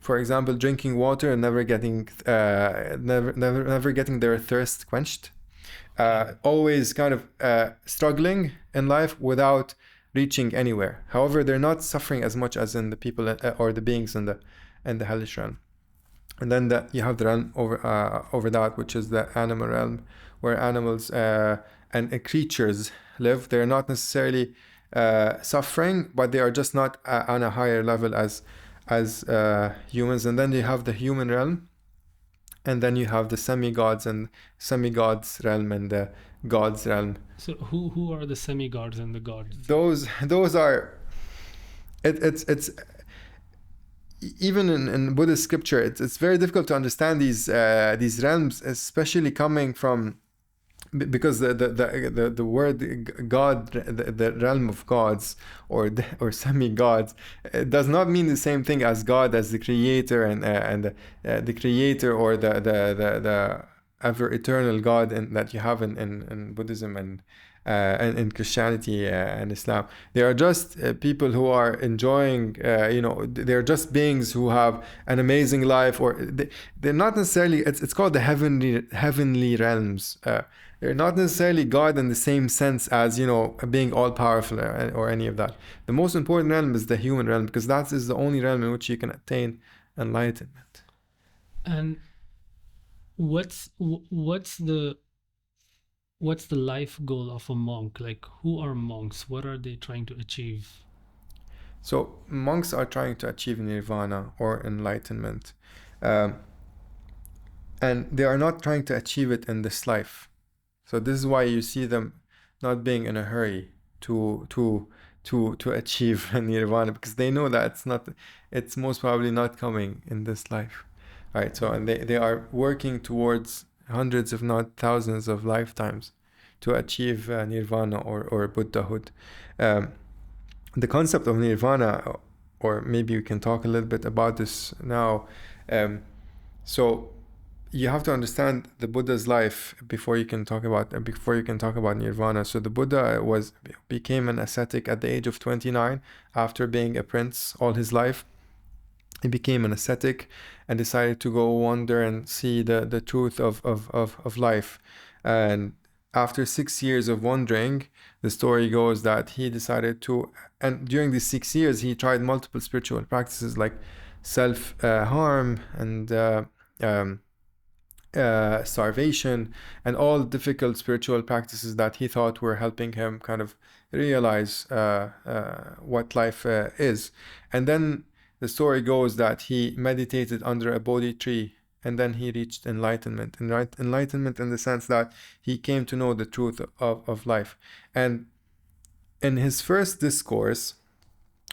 for example, drinking water and never getting their thirst quenched. Always kind of struggling in life without reaching anywhere. However, they're not suffering as much as in the people or the beings in the hellish realm. And then you have the realm over that, which is the animal realm, where animals and creatures live. They're not necessarily suffering, but they are just not on a higher level as humans. And then you have the human realm. And then you have the semi-gods and semi-gods realm and the gods realm. So who are the semi-gods and the gods? Those are it's even in Buddhist scripture, it's very difficult to understand these realms, especially coming from, because the word God, the realm of gods or semi-gods, does not mean the same thing as God, as the creator and the creator or the ever eternal God that you have in Buddhism and in Christianity and Islam. They are just people who are enjoying, they're just beings who have an amazing life, or they're not necessarily, it's called the heavenly realms. They're not necessarily God in the same sense as, being all powerful or any of that. The most important realm is the human realm, because that is the only realm in which you can attain enlightenment. And what's the life goal of a monk? Who are monks? What are they trying to achieve? So monks are trying to achieve nirvana or enlightenment, and they are not trying to achieve it in this life. So this is why you see them not being in a hurry to to achieve nirvana, because they know that it's most probably not coming in this life, right? So, and they are working towards hundreds, if not thousands, of lifetimes to achieve nirvana or Buddhahood. The concept of nirvana, or maybe we can talk a little bit about this now. So you have to understand the Buddha's life before you can talk about nirvana. So the Buddha became an ascetic at the age of 29 after being a prince all his life. He became an ascetic and decided to go wander and see the truth of life. And after 6 years of wandering, the story goes that he decided to, and during these 6 years, he tried multiple spiritual practices like self-harm and starvation, and all difficult spiritual practices that he thought were helping him kind of realize what life is. And then the story goes that he meditated under a Bodhi tree, and then he reached enlightenment. Enlightenment in the sense that he came to know the truth of life. And in his first discourse,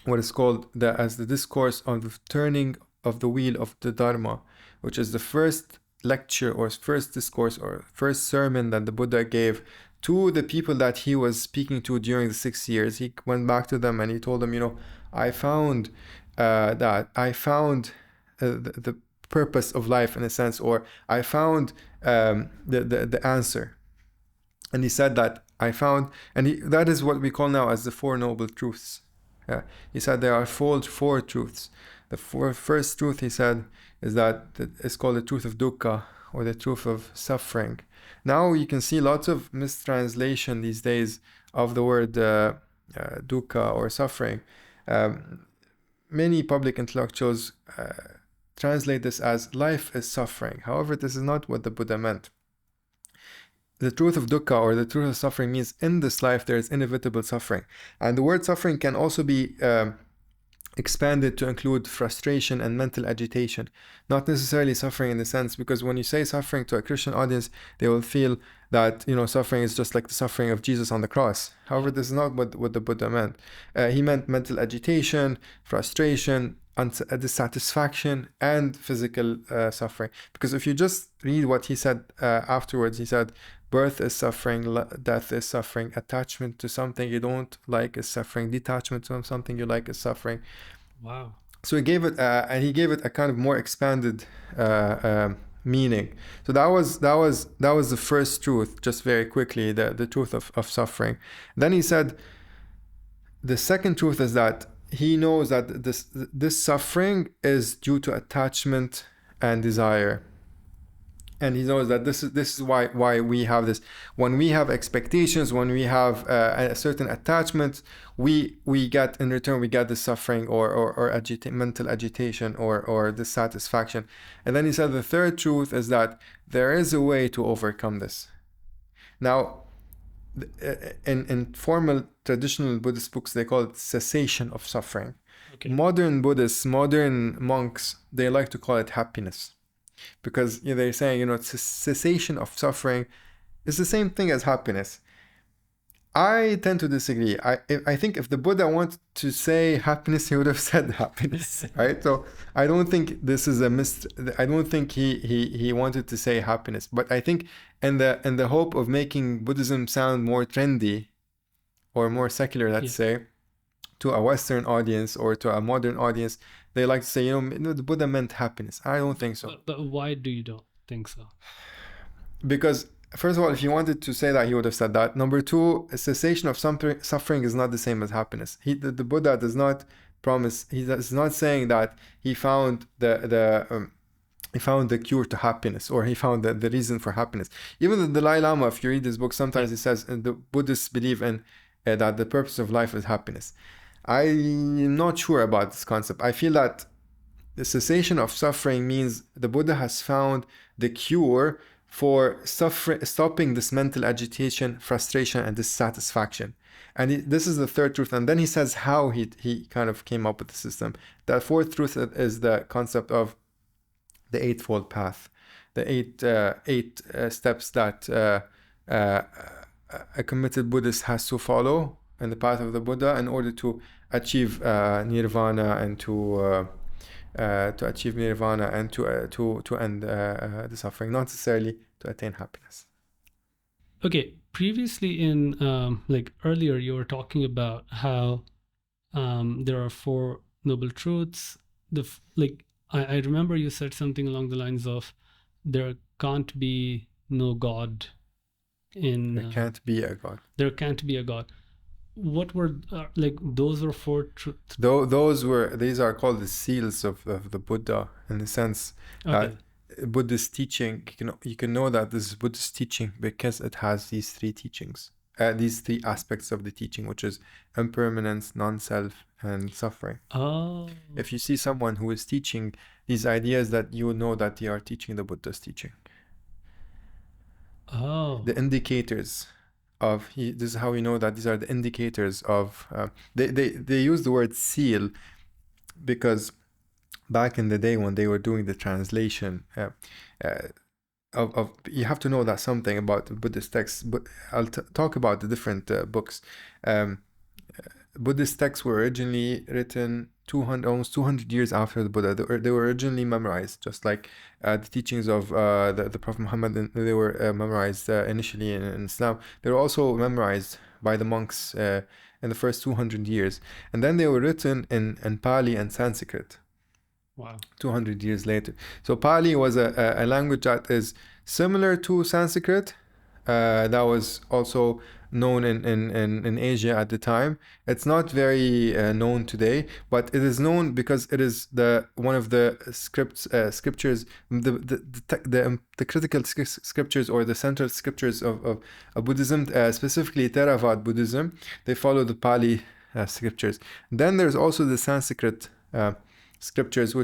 what is called as the discourse on the turning of the wheel of the Dharma, which is the first lecture or first discourse or first sermon that the Buddha gave to the people that he was speaking to during the 6 years. He went back to them and he told them, I found the purpose of life, in a sense, or I found the answer. And he said that I found, and that is what we call now as the Four Noble Truths. He said there are four truths. The first truth, he said, is that it's called the truth of dukkha, or the truth of suffering. Now you can see lots of mistranslation these days of the word dukkha or suffering. Many public intellectuals translate this as life is suffering. However, this is not what the Buddha meant. The truth of dukkha, or the truth of suffering, means in this life there is inevitable suffering. And the word suffering can also be expanded to include frustration and mental agitation. Not necessarily suffering in the sense, because when you say suffering to a Christian audience, they will feel that suffering is just like the suffering of Jesus on the cross. However, this is not what the Buddha meant. He meant mental agitation, frustration, dissatisfaction, and physical suffering. Because if you just read what he said afterwards, he said, birth is suffering, death is suffering, attachment to something you don't like is suffering, detachment from something you like is suffering. Wow. So he gave it a kind of more expanded meaning. So that was the first truth, just very quickly, the truth of suffering. Then he said, the second truth is that he knows that this suffering is due to attachment and desire. And he knows that this is why we have this. When we have expectations, when we have a certain attachment, we get in return, we get the suffering or mental agitation or dissatisfaction. And then he said the third truth is that there is a way to overcome this. Now, in formal traditional Buddhist books, they call it cessation of suffering. Okay. Modern Buddhists, modern monks, they like to call it happiness. Because they're saying, cessation of suffering is the same thing as happiness. I tend to disagree. I think if the Buddha wanted to say happiness, he would have said happiness, right? So I don't think this is I don't think he wanted to say happiness. But I think in the hope of making Buddhism sound more trendy or more secular, let's say, to a Western audience or to a modern audience, they like to say, the Buddha meant happiness. I don't think so. But why do you don't think so? Because, first of all, if he wanted to say that, he would have said that. Number two, a cessation of suffering is not the same as happiness. The Buddha does not promise. He is not saying that he found he found the cure to happiness, or he found the reason for happiness. Even the Dalai Lama, if you read his book, sometimes he says the Buddhists believe in that the purpose of life is happiness. I'm not sure about this concept. I feel that the cessation of suffering means the Buddha has found the cure for stopping this mental agitation, frustration, and dissatisfaction. And this is the third truth. And then he says how he kind of came up with the system. The fourth truth is the concept of the Eightfold Path, the eight steps that a committed Buddhist has to follow in the path of the Buddha in order to achieve nirvana and to achieve nirvana and to end the suffering, not necessarily to attain happiness. Okay, previously in like earlier, you were talking about how there are four noble truths. I remember you said something along the lines of there can't be no God in There can't be a God. there can't be a God. What were like those were four truths? These are called the seals of the Buddha, in the sense that Okay. Buddhist teaching, you can know that this is Buddhist teaching because it has these three teachings, these three aspects of the teaching, which is impermanence, non-self, and suffering. Oh. If you see someone who is teaching these ideas, that you would know that they are teaching the Buddhist teaching. Oh. The indicators of this is how we know that these are the indicators of they use the word seal because back in the day when they were doing the translation of you have to know that something about the Buddhist texts, but I'll talk about the different books. Buddhist texts were originally written almost 200 years after the Buddha. They were originally memorized, just like the teachings of the Prophet Muhammad. They were memorized initially in Islam. They were also memorized by the monks in the first 200 years. And then they were written in Pali and Sanskrit. Wow. 200 years later. So Pali was a language that is similar to Sanskrit. That was also known in Asia at the time. It's not very known today, but it is known because it is one of the scriptures, the critical scriptures or the central scriptures of Buddhism, specifically Theravada Buddhism. They follow the Pali scriptures. Then there's also the Sanskrit scriptures,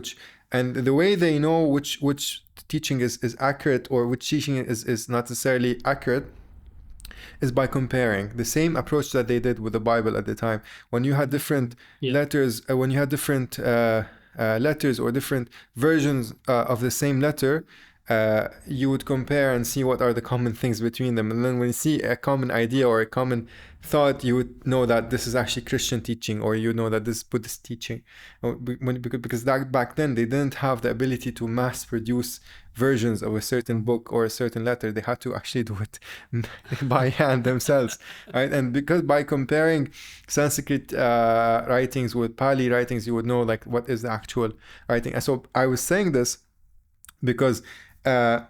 and the way they know which teaching is accurate or which teaching is not necessarily accurate is by comparing the same approach that they did with the Bible at the time. When you had different letters, when you had different letters or different versions of the same letter, you would compare and see what are the common things between them. And then when you see a common idea or a common thought, you would know that this is actually Christian teaching, or you know that this is Buddhist teaching. Because back then they didn't have the ability to mass produce versions of a certain book or a certain letter. They had to actually do it by hand themselves, right? And because by comparing Sanskrit writings with Pali writings, you would know like what is the actual writing. And so I was saying this because the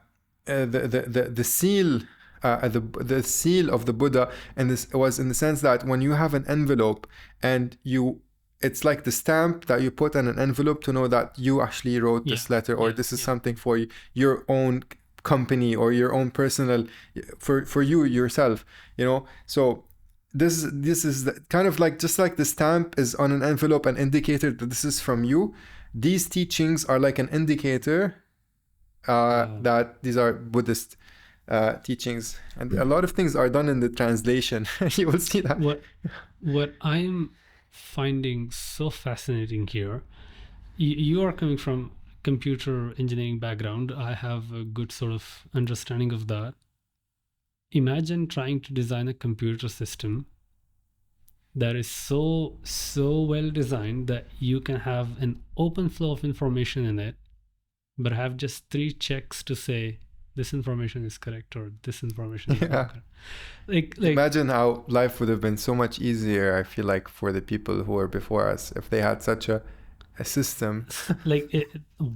seal the seal of the Buddha, and this was in the sense that when you have an envelope and it's like the stamp that you put on an envelope to know that you actually wrote this letter, or this is something for your own company or your own personal, for you yourself, so this is kind of like, just like the stamp is on an envelope, an indicator that this is from you. These teachings are like an indicator that these are Buddhist teachings, and a lot of things are done in the translation. You will see that. What I'm finding so fascinating here, you are coming from computer engineering background. I have a good sort of understanding of that. Imagine trying to design a computer system that is so well designed that you can have an open flow of information in it, but have just 3 checks to say this information is correct or this information is not correct. Like imagine how life would have been so much easier, I feel like, for the people who were before us if they had such a system.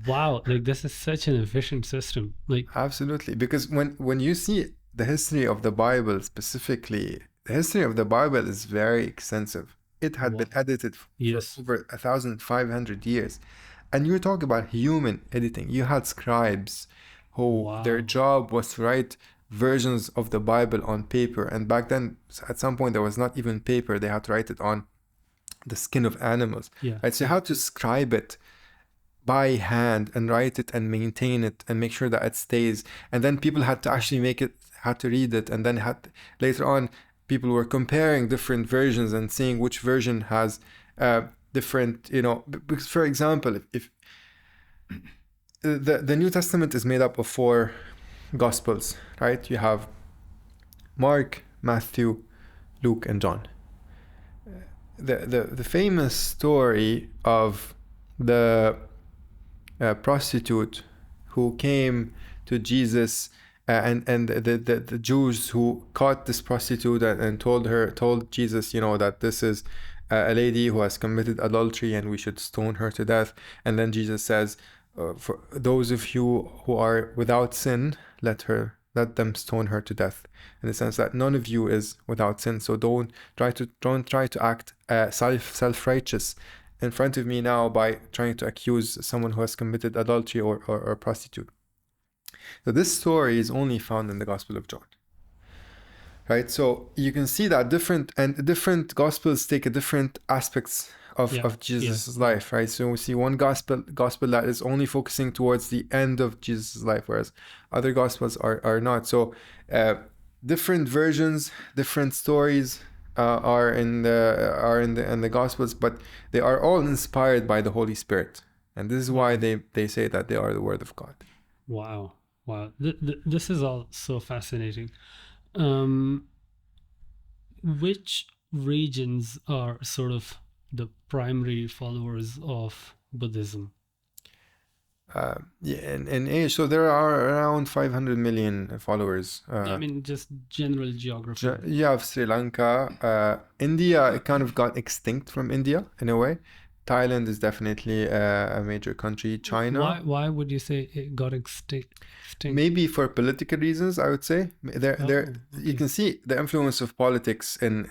Wow, like this is such an efficient system. Like absolutely, because when you see the history of the Bible specifically, the history of the Bible is very extensive. It had been edited for over 1,500 years. And you talk about human editing. You had scribes who their job was to write versions of the Bible on paper. And back then, at some point, there was not even paper. They had to write it on the skin of animals. Right? So you had to scribe it by hand and write it and maintain it and make sure that it stays. And then people had to actually had to read it. And then later on, people were comparing different versions and seeing which version has different, because, for example, if the New Testament is made up of 4 Gospels, right? You have Mark, Matthew, Luke, and John. the famous story of the prostitute who came to Jesus, and the Jews who caught this prostitute and told Jesus, that this is a lady who has committed adultery and we should stone her to death. And then Jesus says, for those of you who are without sin, let them stone her to death, in the sense that none of you is without sin. So don't try to act self-righteous in front of me now by trying to accuse someone who has committed adultery or prostitute. So this story is only found in the Gospel of John. Right? So you can see that different Gospels take a different aspects of Jesus' life, right? So we see one gospel that is only focusing towards the end of Jesus' life, whereas other Gospels are not. So different versions, different stories are in the Gospels, but they are all inspired by the Holy Spirit, and this is why they say that they are the Word of God. Wow. This is all so fascinating. Which regions are sort of the primary followers of Buddhism? In Asia, so there are around 500 million followers. I mean, just general geography. You have Sri Lanka, India. It kind of got extinct from India in a way. Thailand is definitely a major country. China. Why would you say it got extinct? Maybe for political reasons, I would say. You can see the influence of politics in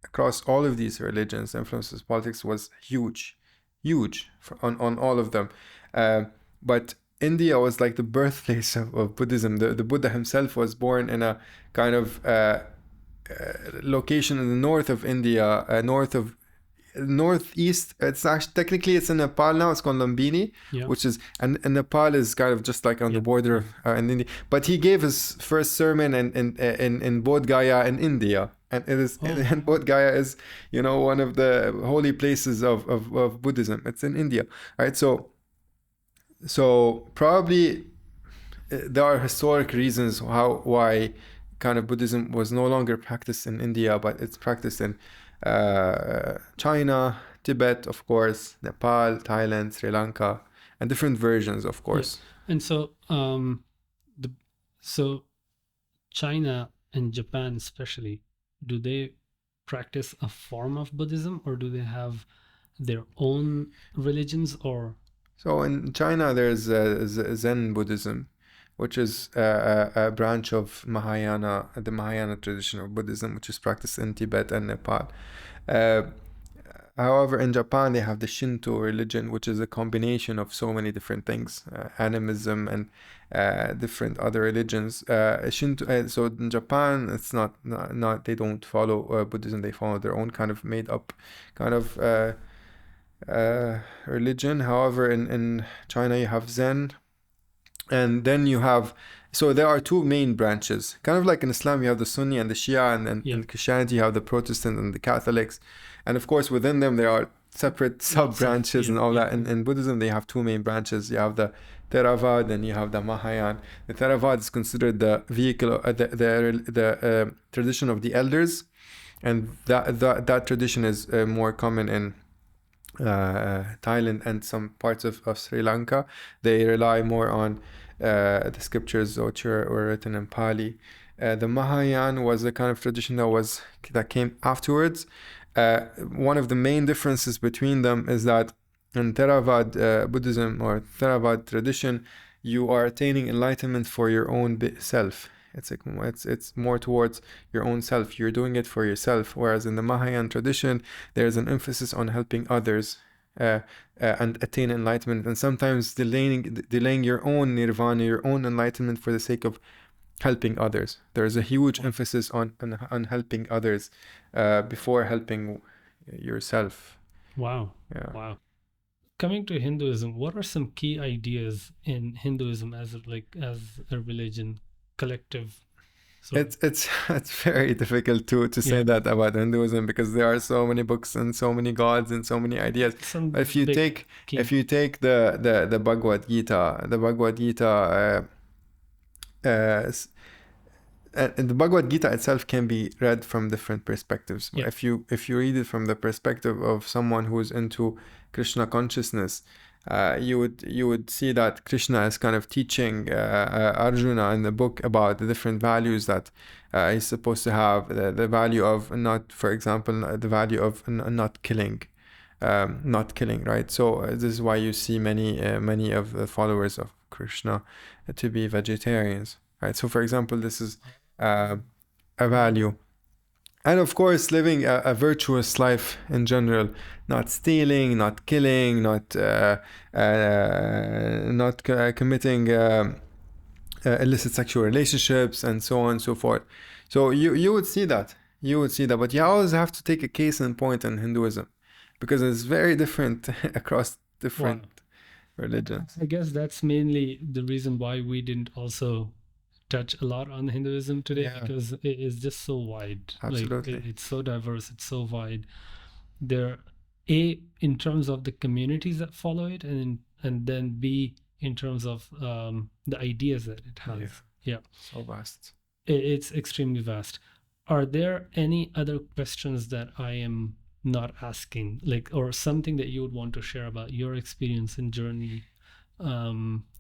across all of these religions. The influence of politics was huge on all of them. But India was like the birthplace of Buddhism. The Buddha himself was born in a kind of location in the north of India, northeast. It's actually technically it's in Nepal now. It's called Lumbini, which is and Nepal is kind of just like on the border in India. But he gave his first sermon in Bodh Gaya in India, and it is and Bodh Gaya is one of the holy places of Buddhism. It's in India, right? So probably there are historic reasons why kind of Buddhism was no longer practiced in India, but it's practiced in China, Tibet, of course, Nepal, Thailand, Sri Lanka, and different versions, of course. Yeah. And so, so China and Japan especially, do they practice a form of Buddhism, or do they have their own religions? Or so in China, there's Zen Buddhism, which is a branch of the Mahayana tradition of Buddhism, which is practiced in Tibet and Nepal. However, in Japan, they have the Shinto religion, which is a combination of so many different things, animism and different other religions. Shinto. So in Japan, it's not they don't follow Buddhism; they follow their own kind of made up kind of religion. However, in China, you have Zen. And then you have, so there are two main branches. Kind of like in Islam, you have the Sunni and the Shia, and then in Christianity, you have the Protestant and the Catholics. And of course, within them, there are separate sub-branches and all that. In Buddhism, they have two main branches. You have the Theravada and you have the Mahayana. The Theravada is considered the vehicle, the tradition of the elders. And that tradition is more common in Thailand and some parts of Sri Lanka. They rely more on the scriptures which were written in Pali. The Mahayana was a kind of tradition that came afterwards. One of the main differences between them is that in Theravada Buddhism or Theravada tradition, you are attaining enlightenment for your own self. It's more towards your own self. You're doing it for yourself. Whereas in the Mahayana tradition, there's an emphasis on helping others and attain enlightenment, and sometimes delaying your own nirvana, your own enlightenment for the sake of helping others. There's a huge emphasis on helping others before helping yourself. Wow. Yeah. Wow. Coming to Hinduism, what are some key ideas in Hinduism as a religion? Collective. It's very difficult to say that about Hinduism, because there are so many books and so many gods and so many ideas. If you take the Bhagavad Gita, and the Bhagavad Gita itself can be read from different perspectives. Yeah. If you read it from the perspective of someone who's into Krishna consciousness, you would see that Krishna is kind of teaching Arjuna in the book about the different values that he's supposed to have. The value of not, for example, the value of not killing. Right? So this is why you see many of the followers of Krishna to be vegetarians, right? So, for example, this is a value, and of course, living a virtuous life in general, not stealing, not killing, not committing illicit sexual relationships, and so on and so forth. So you would see that, but you always have to take a case in point in Hinduism, because it's very different across different religions. I guess that's mainly the reason why we didn't also touch a lot on Hinduism today, because it is just so wide. Absolutely. Like, it's so diverse, it's so wide. There, in terms of the communities that follow it, and then B, in terms of the ideas that it has. So vast. It's extremely vast. Are there any other questions that I am not asking, like, or something that you would want to share about your experience and journey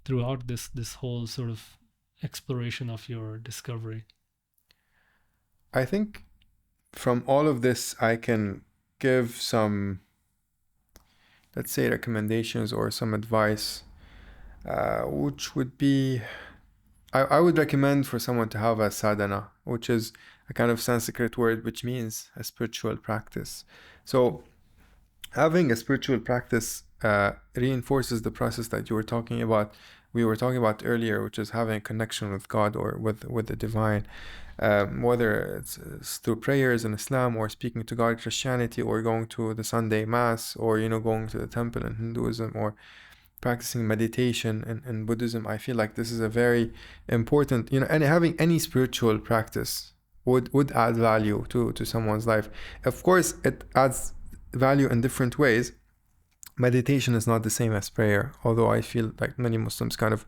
throughout this whole sort of exploration of your discovery? I think from all of this, I can give some, let's say, recommendations or some advice, which would be, I would recommend for someone to have a sadhana, which is a kind of Sanskrit word which means a spiritual practice. So having a spiritual practice reinforces the process that we were talking about earlier, which is having a connection with God or with the divine, whether it's through prayers in Islam, or speaking to God in Christianity, or going to the Sunday Mass, or going to the temple in Hinduism, or practicing meditation in Buddhism. I feel like this is a very important, and having any spiritual practice would add value to someone's life. Of course, it adds value in different ways. Meditation is not the same as prayer, although I feel like many Muslims kind of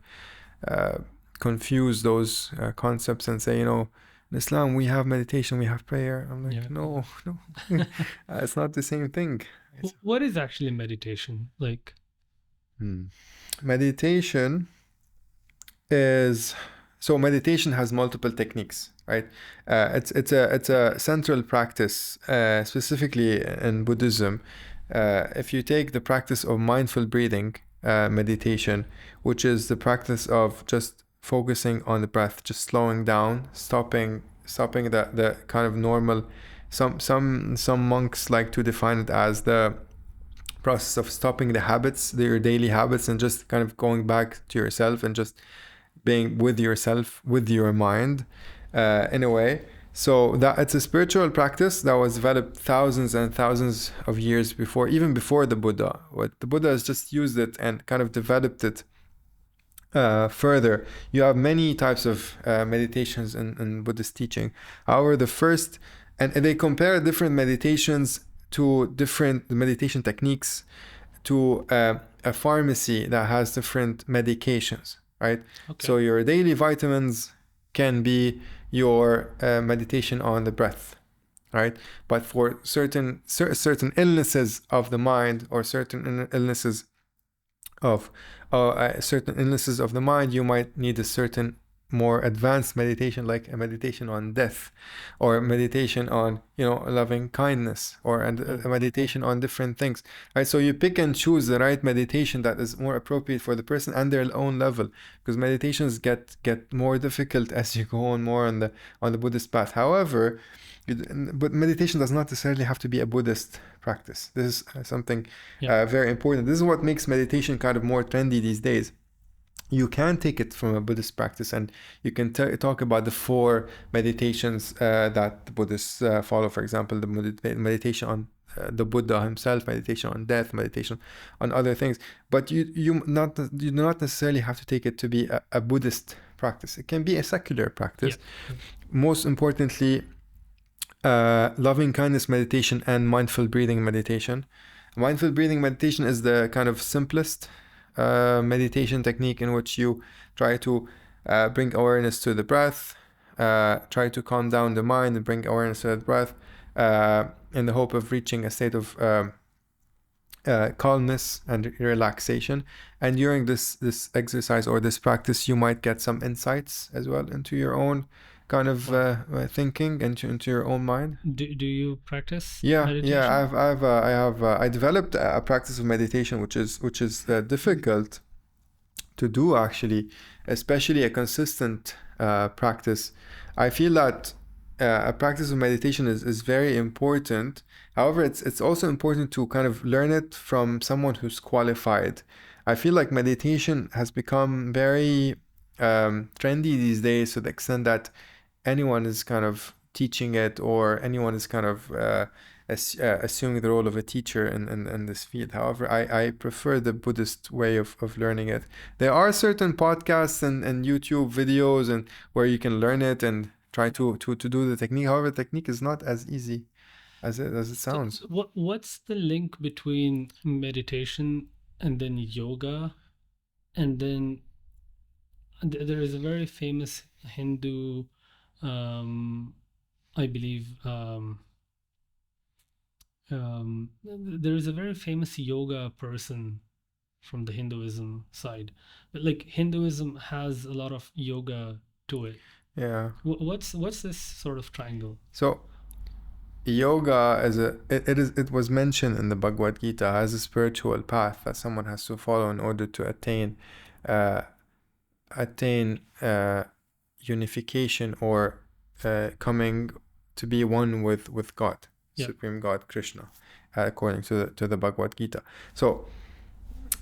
confuse those concepts and say, in Islam we have meditation, we have prayer. I'm like, no, it's not the same thing. What is actually meditation like? Meditation has multiple techniques, right? It's a central practice, specifically in Buddhism. If you take the practice of mindful breathing meditation, which is the practice of just focusing on the breath, just slowing down, stopping the kind of normal. Some monks like to define it as the process of stopping the habits, your daily habits, and just kind of going back to yourself and just being with yourself, with your mind, in a way. So that it's a spiritual practice that was developed thousands and thousands of years before, even before the Buddha. What the Buddha has just used it and kind of developed it further. You have many types of meditations in Buddhist teaching. However, the first, and they compare different meditations to different meditation techniques, to a pharmacy that has different medications, right? Okay. So your daily vitamins can be your meditation on the breath, right? But for certain illnesses of the mind, or certain illnesses of the mind, you might need a certain more advanced meditation, like a meditation on death, or a meditation on loving kindness, or a meditation on different things, right? So you pick and choose the right meditation that is more appropriate for the person and their own level, because meditations get more difficult as you go on more on the Buddhist path. However, but meditation does not necessarily have to be a Buddhist practice. This is something very important. This is what makes meditation kind of more trendy these days. You can take it from a Buddhist practice, and you can talk about the 4 meditations that the Buddhists follow. For example, the meditation on the Buddha himself, meditation on death, meditation on other things. But you do not necessarily have to take it to be a Buddhist practice. It can be a secular practice. Yeah. Most importantly, loving kindness meditation and mindful breathing meditation. Mindful breathing meditation is the kind of simplest meditation technique, in which you try to bring awareness to the breath, try to calm down the mind and bring awareness to the breath, in the hope of reaching a state of calmness and relaxation. And during this exercise or this practice, you might get some insights as well into your own kind of thinking and into your own mind. Do you practice Yeah, meditation? I developed a practice of meditation which is difficult to do, actually, especially a consistent practice. I feel that a practice of meditation is very important. However, it's also important to kind of learn it from someone who's qualified. I feel like meditation has become very trendy these days, to the extent that anyone is kind of teaching it, or anyone is kind of assuming the role of a teacher in this field. However, I prefer the Buddhist way of learning it. There are certain podcasts and YouTube videos and where you can learn it and try to do the technique. However, the technique is not as easy as it sounds. What's the link between meditation and then yoga? And then there is a very famous Hindu, I believe, there is a very famous yoga person from the Hinduism side. But like Hinduism has a lot of yoga to it. Yeah. What's this sort of triangle? So yoga it was mentioned in the Bhagavad Gita as a spiritual path that someone has to follow in order to attain unification, or coming to be one with God, Yeah. Supreme God, Krishna, according to the Bhagavad Gita. So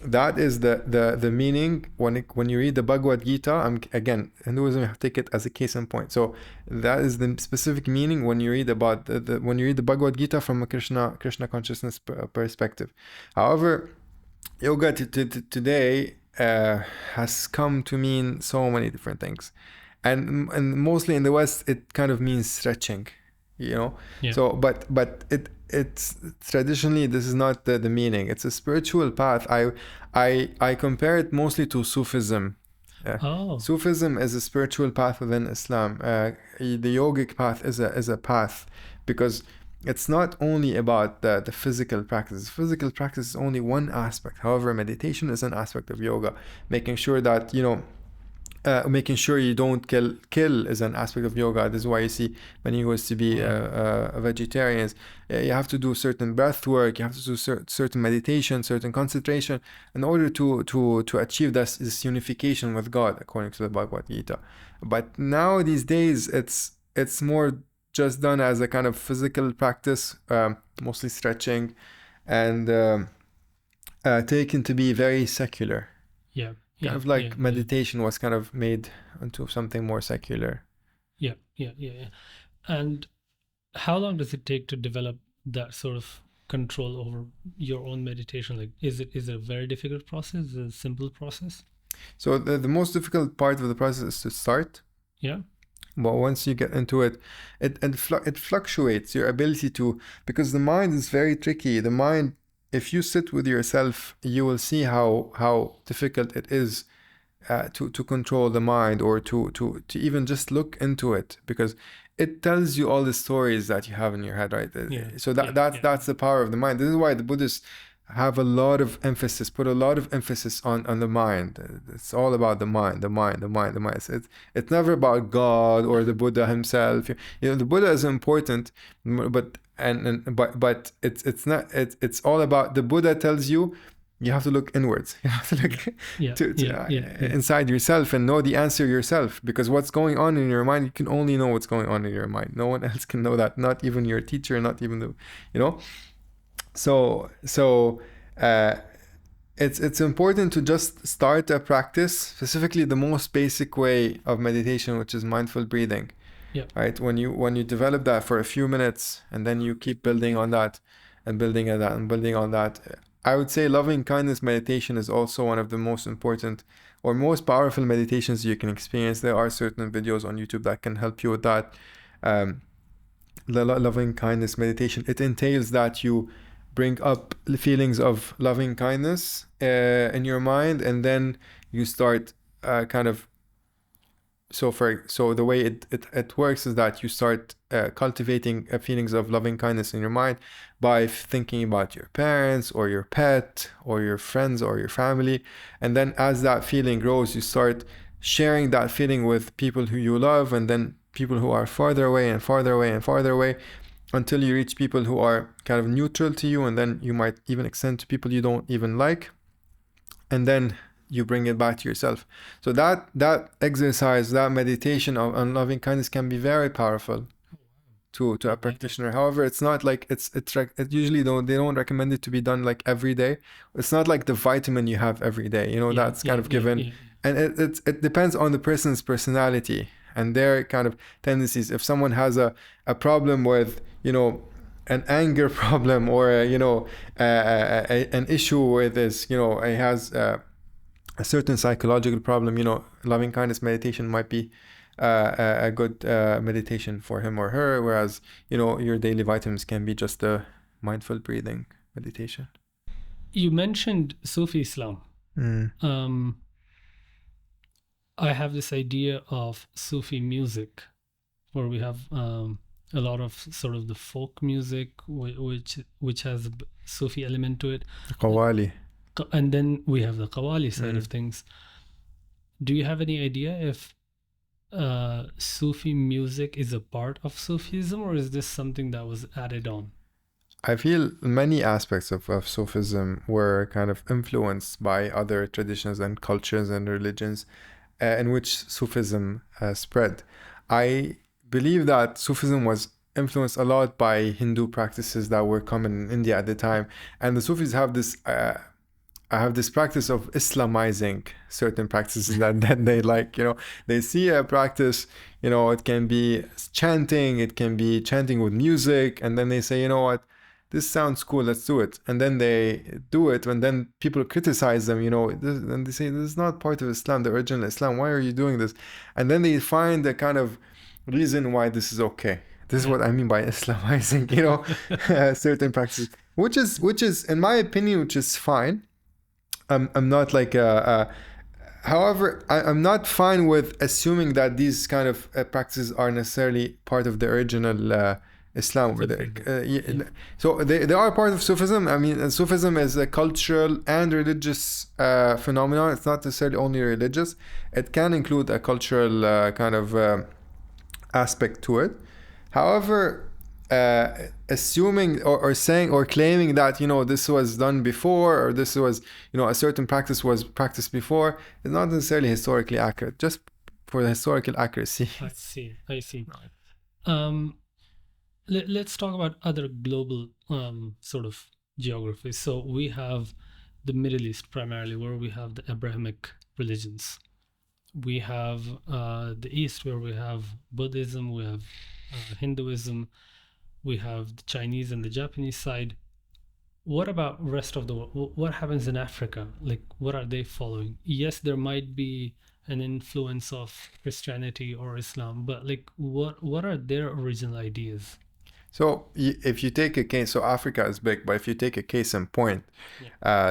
that is the meaning when you read the Bhagavad Gita. Again, Hinduism, take it as a case in point. So that is the specific meaning when you read about when you read the Bhagavad Gita from a Krishna consciousness perspective. However, yoga today has come to mean so many different things, and mostly in the West it kind of means stretching, Yeah. So but it's traditionally, this is not the meaning. It's a spiritual path. I compare it mostly to Sufism. Oh. Sufism is a spiritual path within Islam. The yogic path is a path, because it's not only about the physical practice. Physical practice is only one aspect. However, meditation is an aspect of yoga. Making sure that making sure you don't kill is an aspect of yoga. This is why you see many who is to be vegetarians. You have to do certain breath work. You have to do certain meditation, certain concentration, in order to achieve this unification with God, according to the Bhagavad Gita. But now these days, it's more just done as a kind of physical practice, mostly stretching, and taken to be very secular. Yeah. Kind of like meditation was kind of made into something more secular. Yeah. And how long does it take to develop that sort of control over your own meditation? Like, is it a very difficult process? Is it a simple process? So the most difficult part of the process is to start. Yeah. But once you get into it, it fluctuates your ability to, because the mind is very tricky. The mind, if you sit with yourself, you will see how difficult it is to control the mind, or to even just look into it, because it tells you all the stories that you have in your head, right? So that's the power of the mind. This is why the Buddhists have put a lot of emphasis on the mind. It's all about the mind. It's never about God or the Buddha himself. The Buddha is important, but it's not. It's all about, the Buddha tells you have to look inwards. You have to look inside yourself and know the answer yourself, because what's going on in your mind, you can only know what's going on in your mind. No one else can know that, not even your teacher, not even So it's important to just start a practice, specifically the most basic way of meditation, which is mindful breathing. Yeah. Right. When you develop that for a few minutes, and then you keep building on that, and building on that, and building on that. I would say loving kindness meditation is also one of the most important or most powerful meditations you can experience. There are certain videos on YouTube that can help you with that. The loving kindness meditation, it entails that you bring up feelings of loving kindness in your mind, and then you start kind of so the way it works is that you start cultivating feelings of loving kindness in your mind by thinking about your parents or your pet or your friends or your family, and then as that feeling grows, you start sharing that feeling with people who you love, and then people who are farther away and farther away and farther away, until you reach people who are kind of neutral to you, and then you might even extend to people you don't even like, and then you bring it back to yourself. So that exercise, that meditation on loving kindness can be very powerful to a practitioner. However, it's not like it usually they don't recommend it to be done like every day. It's not like the vitamin you have every day, that's kind of given. And it depends on the person's personality and their kind of tendencies. If someone has a problem with, an anger problem, or an issue with this, he has a certain psychological problem, loving kindness meditation might be a good meditation for him or her, whereas your daily vitamins can be just a mindful breathing meditation. You mentioned Sufi Islam. I have this idea of Sufi music, where we have a lot of sort of the folk music, which has a Sufi element to it. The Qawwali. And then we have the Qawwali side of things. Do you have any idea if Sufi music is a part of Sufism, or is this something that was added on? I feel many aspects of Sufism were kind of influenced by other traditions and cultures and religions in which Sufism spread. I believe that Sufism was influenced a lot by Hindu practices that were common in India at the time, and the Sufis have this practice of Islamizing certain practices that they like. They see a practice, it can be chanting, it can be chanting with music, and then they say, you know what, this sounds cool, let's do it. And then they do it, and then people criticize them, and they say, this is not part of Islam, the original Islam, why are you doing this? And then they find a kind of reason why this is okay. This is what I mean by Islamizing, certain practices, which is, in my opinion, which is fine. I'm not like however, I'm not fine with assuming that these kind of practices are necessarily part of the original Islam. So they are part of Sufism. I mean, Sufism is a cultural and religious phenomenon. It's not necessarily only religious. It can include a cultural kind of aspect to it. However, assuming or saying or claiming that this was done before, or this was a certain practice was practiced before, is not necessarily historically accurate. Just for the historical accuracy. I see. Right. Let's talk about other global sort of geographies. So we have the Middle East primarily, where we have the Abrahamic religions. We have the East, where we have Buddhism, we have Hinduism, we have the Chinese and the Japanese side. What about rest of the world? What happens in Africa? Like, what are they following? Yes, there might be an influence of Christianity or Islam, but like, what are their original ideas? So if you take a case, so Africa is big, but if you take a case in point,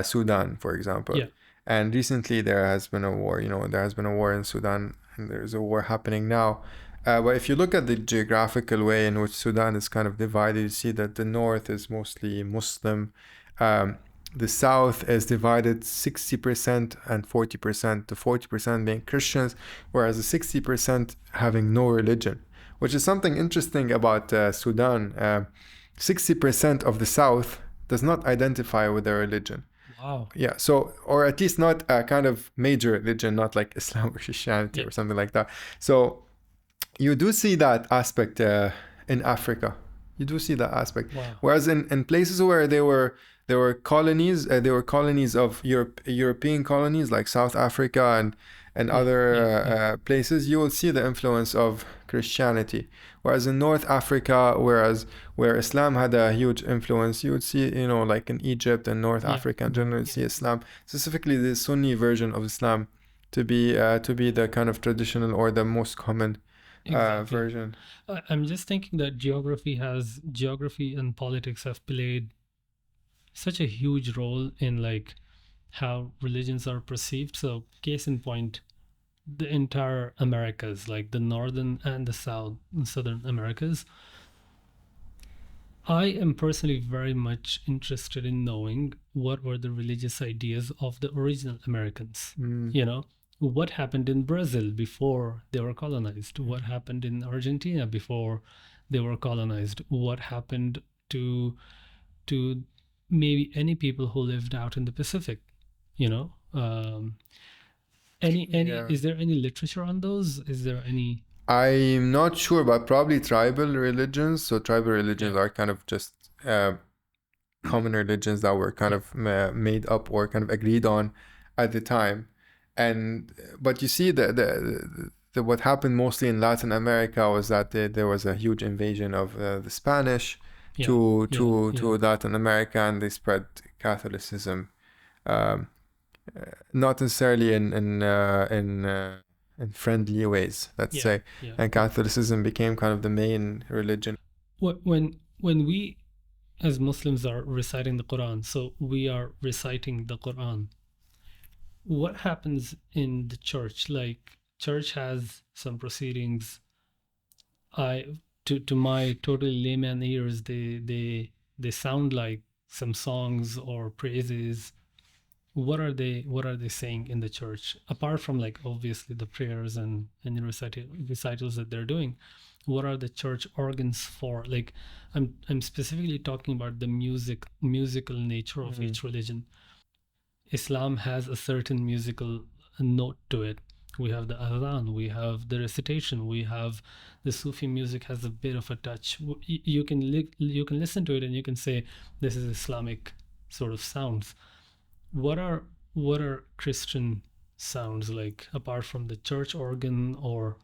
Sudan, for example, and recently there has been a war, there has been a war in Sudan, and there's a war happening now. But if you look at the geographical way in which Sudan is kind of divided, you see that the north is mostly Muslim. The south is divided 60% and 40%, the 40% being Christians, whereas the 60% having no religion, which is something interesting about Sudan. 60% of the south does not identify with their religion. Wow. Yeah. So, or at least not a kind of major religion, not like Islam or Christianity or something like that. So you do see that aspect in Africa. You do see that aspect. Wow. Whereas in places where there were colonies, of European colonies like South Africa and other places, you will see the influence of Christianity. Whereas in North Africa, where Islam had a huge influence, you would see, like in Egypt and North Africa in general, you see Islam, specifically the Sunni version of Islam, to be the kind of traditional or the most common version. I'm just thinking that geography and politics have played such a huge role in like how religions are perceived. So case in point, the entire Americas, like the northern and the southern Americas. I am personally very much interested in knowing what were the religious ideas of the original Americans. You know, what happened in Brazil before they were colonized? What happened in Argentina before they were colonized? What happened to maybe any people who lived out in the Pacific? You know, Yeah. is there any literature on those? Is there any? I'm not sure, but probably tribal religions. So tribal religions Yeah. are kind of just common religions that were kind of made up or kind of agreed on at the time. And but you see the what happened mostly in Latin America was that there was a huge invasion of the Spanish to Latin America, and they spread Catholicism. Um, Not necessarily in friendly ways, let's say. And Catholicism became kind of the main religion. When we as Muslims are reciting the Quran, so we are reciting the Quran. What happens in the church? Like church has some proceedings. To my totally layman ears, they sound like some songs or praises. What are they saying in the church apart from like obviously the prayers and recitals that they're doing? What are the church organs for? Like I'm specifically talking about the musical nature of each religion. Islam has a certain musical note to it. We have the adhan, we have the recitation, we have the Sufi music has a bit of a touch. You can listen to it and you can say this is Islamic sort of sounds. What are Christian sounds like apart from the church organ or?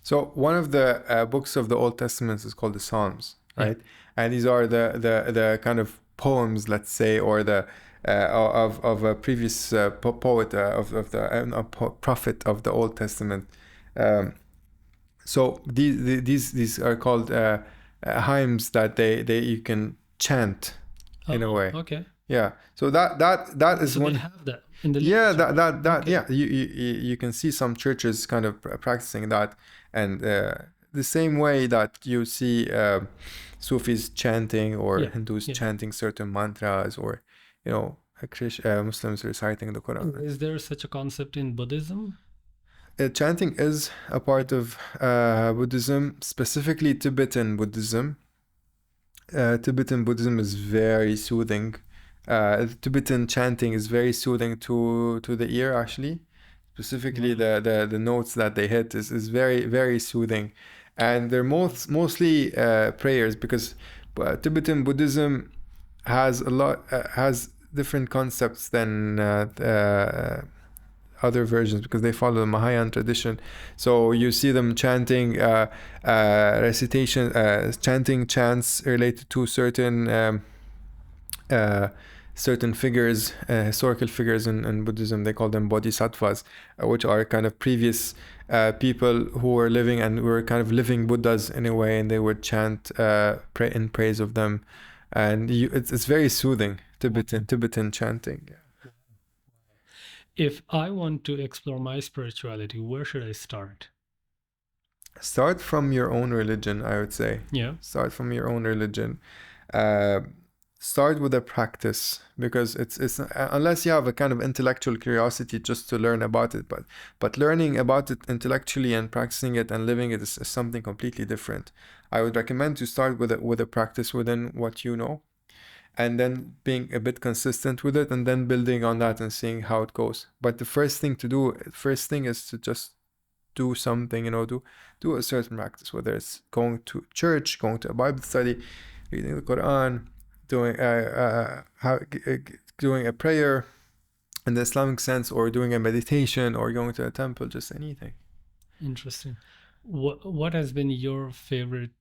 So one of the books of the Old Testament is called the Psalms, right? And these are the kind of poems, let's say, or the of a previous poet of the prophet of the Old Testament. So these are called hymns that they you can chant in a way. Okay. Yeah. So that is So one. they have that in the Yeah, literature. Okay. yeah. You can see some churches kind of practicing that, and the same way that you see Sufis chanting or Hindus chanting certain mantras, or Muslims reciting the Quran. Is there such a concept in Buddhism? Chanting is a part of Buddhism, specifically Tibetan Buddhism. Tibetan Buddhism is very soothing. Tibetan chanting is very soothing to the ear, actually. Specifically, the notes that they hit is very, very soothing. And they're mostly prayers, because Tibetan Buddhism has has different concepts than other versions, because they follow the Mahayan tradition. So you see them chanting recitation, chanting chants related to certain certain figures, historical figures in Buddhism. They call them bodhisattvas, which are kind of previous people who were living and were kind of living Buddhas in a way, and they would chant pray in praise of them. And it's very soothing, Tibetan chanting. If I want to explore my spirituality, where should I start? Start from your own religion, I would say. Yeah. Start from your own religion. Start with a practice, because it's unless you have a kind of intellectual curiosity just to learn about it, but learning about it intellectually and practicing it and living it is something completely different. I would recommend to start with a practice within what you know, and then being a bit consistent with it, and then building on that and seeing how it goes. But the first thing is to just do something, do a certain practice, whether it's going to church, going to a Bible study, reading the Quran, doing a prayer in the Islamic sense, or doing a meditation, or going to a temple, just anything. Interesting. What has been your favorite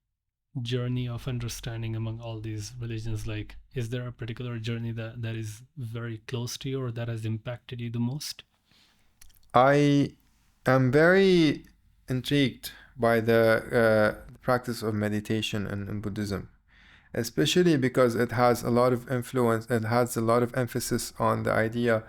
journey of understanding among all these religions? Like, is there a particular journey that is very close to you or that has impacted you the most? I am very intrigued by the practice of meditation in Buddhism, especially because it has a lot of influence, it has a lot of emphasis on the idea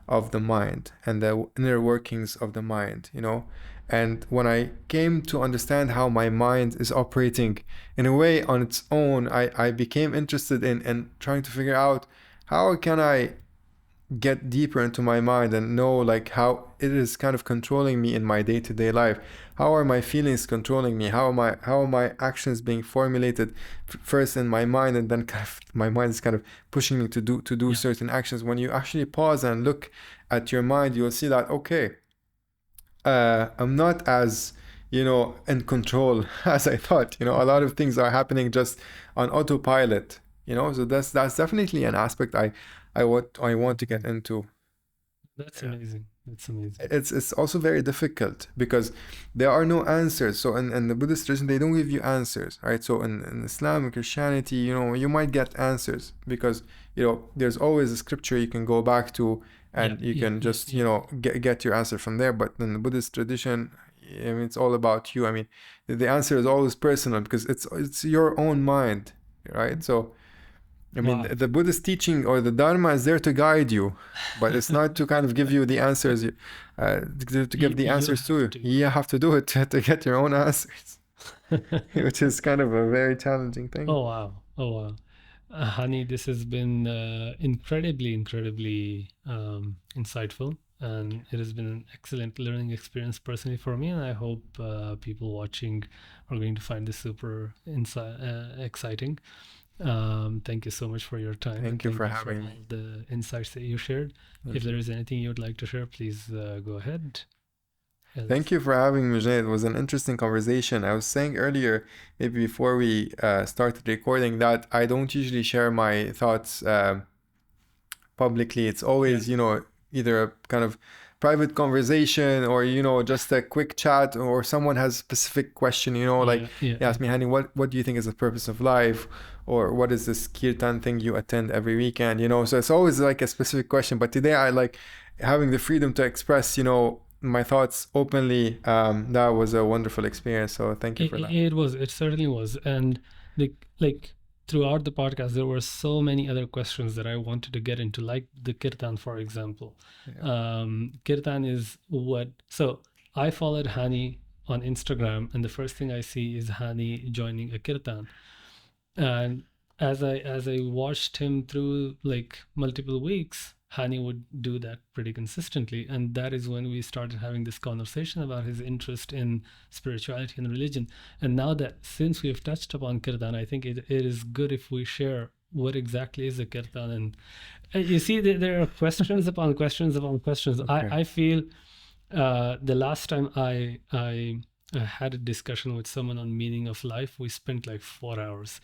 of the mind and the inner workings of the mind, you know. And when I came to understand how my mind is operating in a way on its own, I became interested in trying to figure out how can I get deeper into my mind and know like how it is kind of controlling me in my day-to-day life. How are my feelings controlling me? How are my actions being formulated first in my mind, and then kind of my mind is kind of pushing me to do certain actions. When you actually pause and look at your mind, you'll see that okay, I'm not as, you know, in control as I thought. You know, a lot of things are happening just on autopilot. You know, so that's definitely an aspect I want to get into. That's Yeah. amazing. That's amazing. It's also very difficult because there are no answers. So in the Buddhist tradition, they don't give you answers, right? So in Islam and Christianity, you know, you might get answers because, you know, there's always a scripture you can go back to and you can just, you know, get your answer from there. But in the Buddhist tradition, I mean, it's all about you. I mean, the answer is always personal because it's your own mind, right? So I mean, Wow. the Buddhist teaching or the Dharma is there to guide you, but it's not to kind of give you the answers, to give the answers to you. You have to do it to get your own answers, which is kind of a very challenging thing. Oh wow. Oh wow. Hani, this has been incredibly insightful, and it has been an excellent learning experience personally for me. And I hope people watching are going to find this super exciting. Thank you so much for your time, Thank and you thank for you for having all me. the insights that you shared. Thank If you. there is anything you would like to share, please go ahead. Thank you for having me, Jane. It was an interesting conversation. I was saying earlier, maybe before we started recording, that I don't usually share my thoughts publicly. It's always, you know, either a kind of private conversation or, you know, just a quick chat, or someone has a specific question, you know, like they ask me, Hani, what do you think is the purpose of life? Or what is this Kirtan thing you attend every weekend? You know, so it's always like a specific question. But today I like having the freedom to express, you know, my thoughts openly. That was a wonderful experience. So thank you for that. It certainly was. And like throughout the podcast, there were so many other questions that I wanted to get into, like the Kirtan, for example. Yeah. Kirtan is what, so I followed Hani on Instagram, and the first thing I see is Hani joining a Kirtan. And as I watched him through like multiple weeks, Hani would do that pretty consistently, and that is when we started having this conversation about his interest in spirituality and religion. And now that since we have touched upon Kirtan, I think it is good if we share what exactly is a Kirtan. And you see, there are questions upon questions upon questions. Okay. I feel the last time I had a discussion with someone on meaning of life, we spent like 4 hours.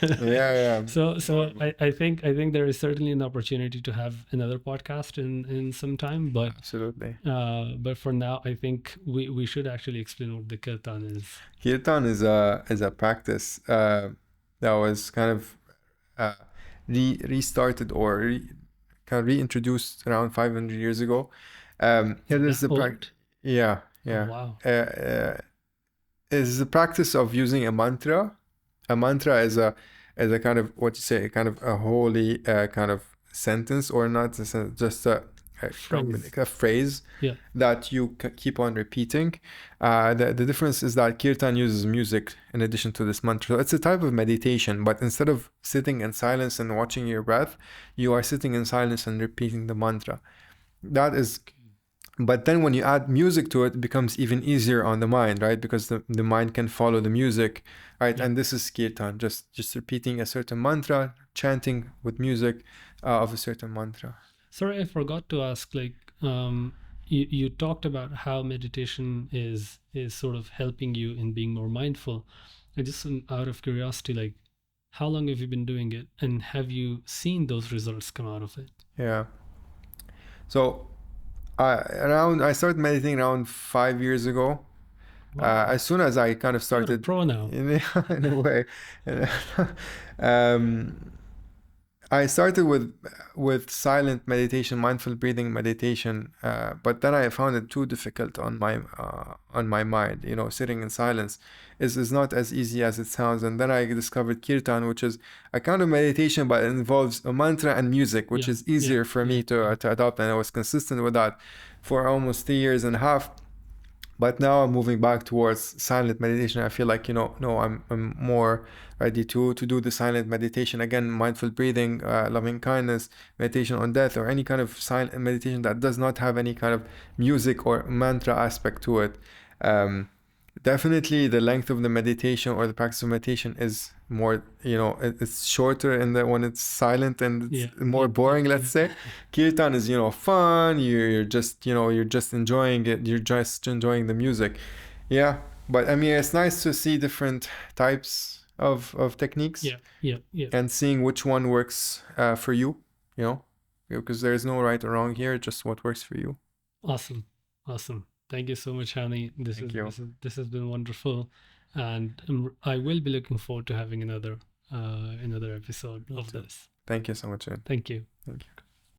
Yeah. So I think there is certainly an opportunity to have another podcast in some time, but Absolutely. but for now, I think we should actually explain what the kirtan is. Kirtan is a practice that was kind of restarted or kind of reintroduced around 500 years ago. It is the practice. Yeah. Oh, wow. Is the practice of using a mantra. A mantra is a kind of what you say, kind of a holy kind of sentence, or not a sentence, just a phrase that you keep on repeating. The difference is that Kirtan uses music in addition to this mantra. So it's a type of meditation, but instead of sitting in silence and watching your breath, you are sitting in silence and repeating the mantra. That is. But then when you add music to it, it becomes even easier on the mind, right? Because the mind can follow the music, right? And this is Kirtan, just repeating a certain mantra, chanting with music of a certain mantra. Sorry, I forgot to ask, like, you talked about how meditation is sort of helping you in being more mindful. I just, out of curiosity, like, how long have you been doing it, and have you seen those results come out of it? Yeah. So I started meditating around 5 years ago. Wow. As soon as I kind of started, you're a pro now. In a way. I started with silent meditation, mindful breathing meditation, but then I found it too difficult on my mind. You know, sitting in silence is not as easy as it sounds. And then I discovered Kirtan, which is a kind of meditation, but it involves a mantra and music, which Yeah, is easier yeah, for yeah, me to adopt. And I was consistent with that for almost 3 years and a half. But now I'm moving back towards silent meditation. I feel like, no, I'm more ready to do the silent meditation again, mindful breathing, loving kindness, meditation on death, or any kind of silent meditation that does not have any kind of music or mantra aspect to it. Um, Definitely, the length of the meditation or the practice of meditation is more, it's shorter in the when it's silent and it's yeah, more yeah, yeah, boring, let's say. Kirtan is, fun. You're just enjoying it. You're just enjoying the music. Yeah, but I mean, it's nice to see different types of techniques yeah, yeah, yeah. and seeing which one works for you. You know, because there is no right or wrong here. Just what works for you. Awesome, awesome. Thank you so much, Hani. Thank you. This has been wonderful, and I will be looking forward to having another episode Me of too. this. Thank you so much, Ian. Thank you. Thank you.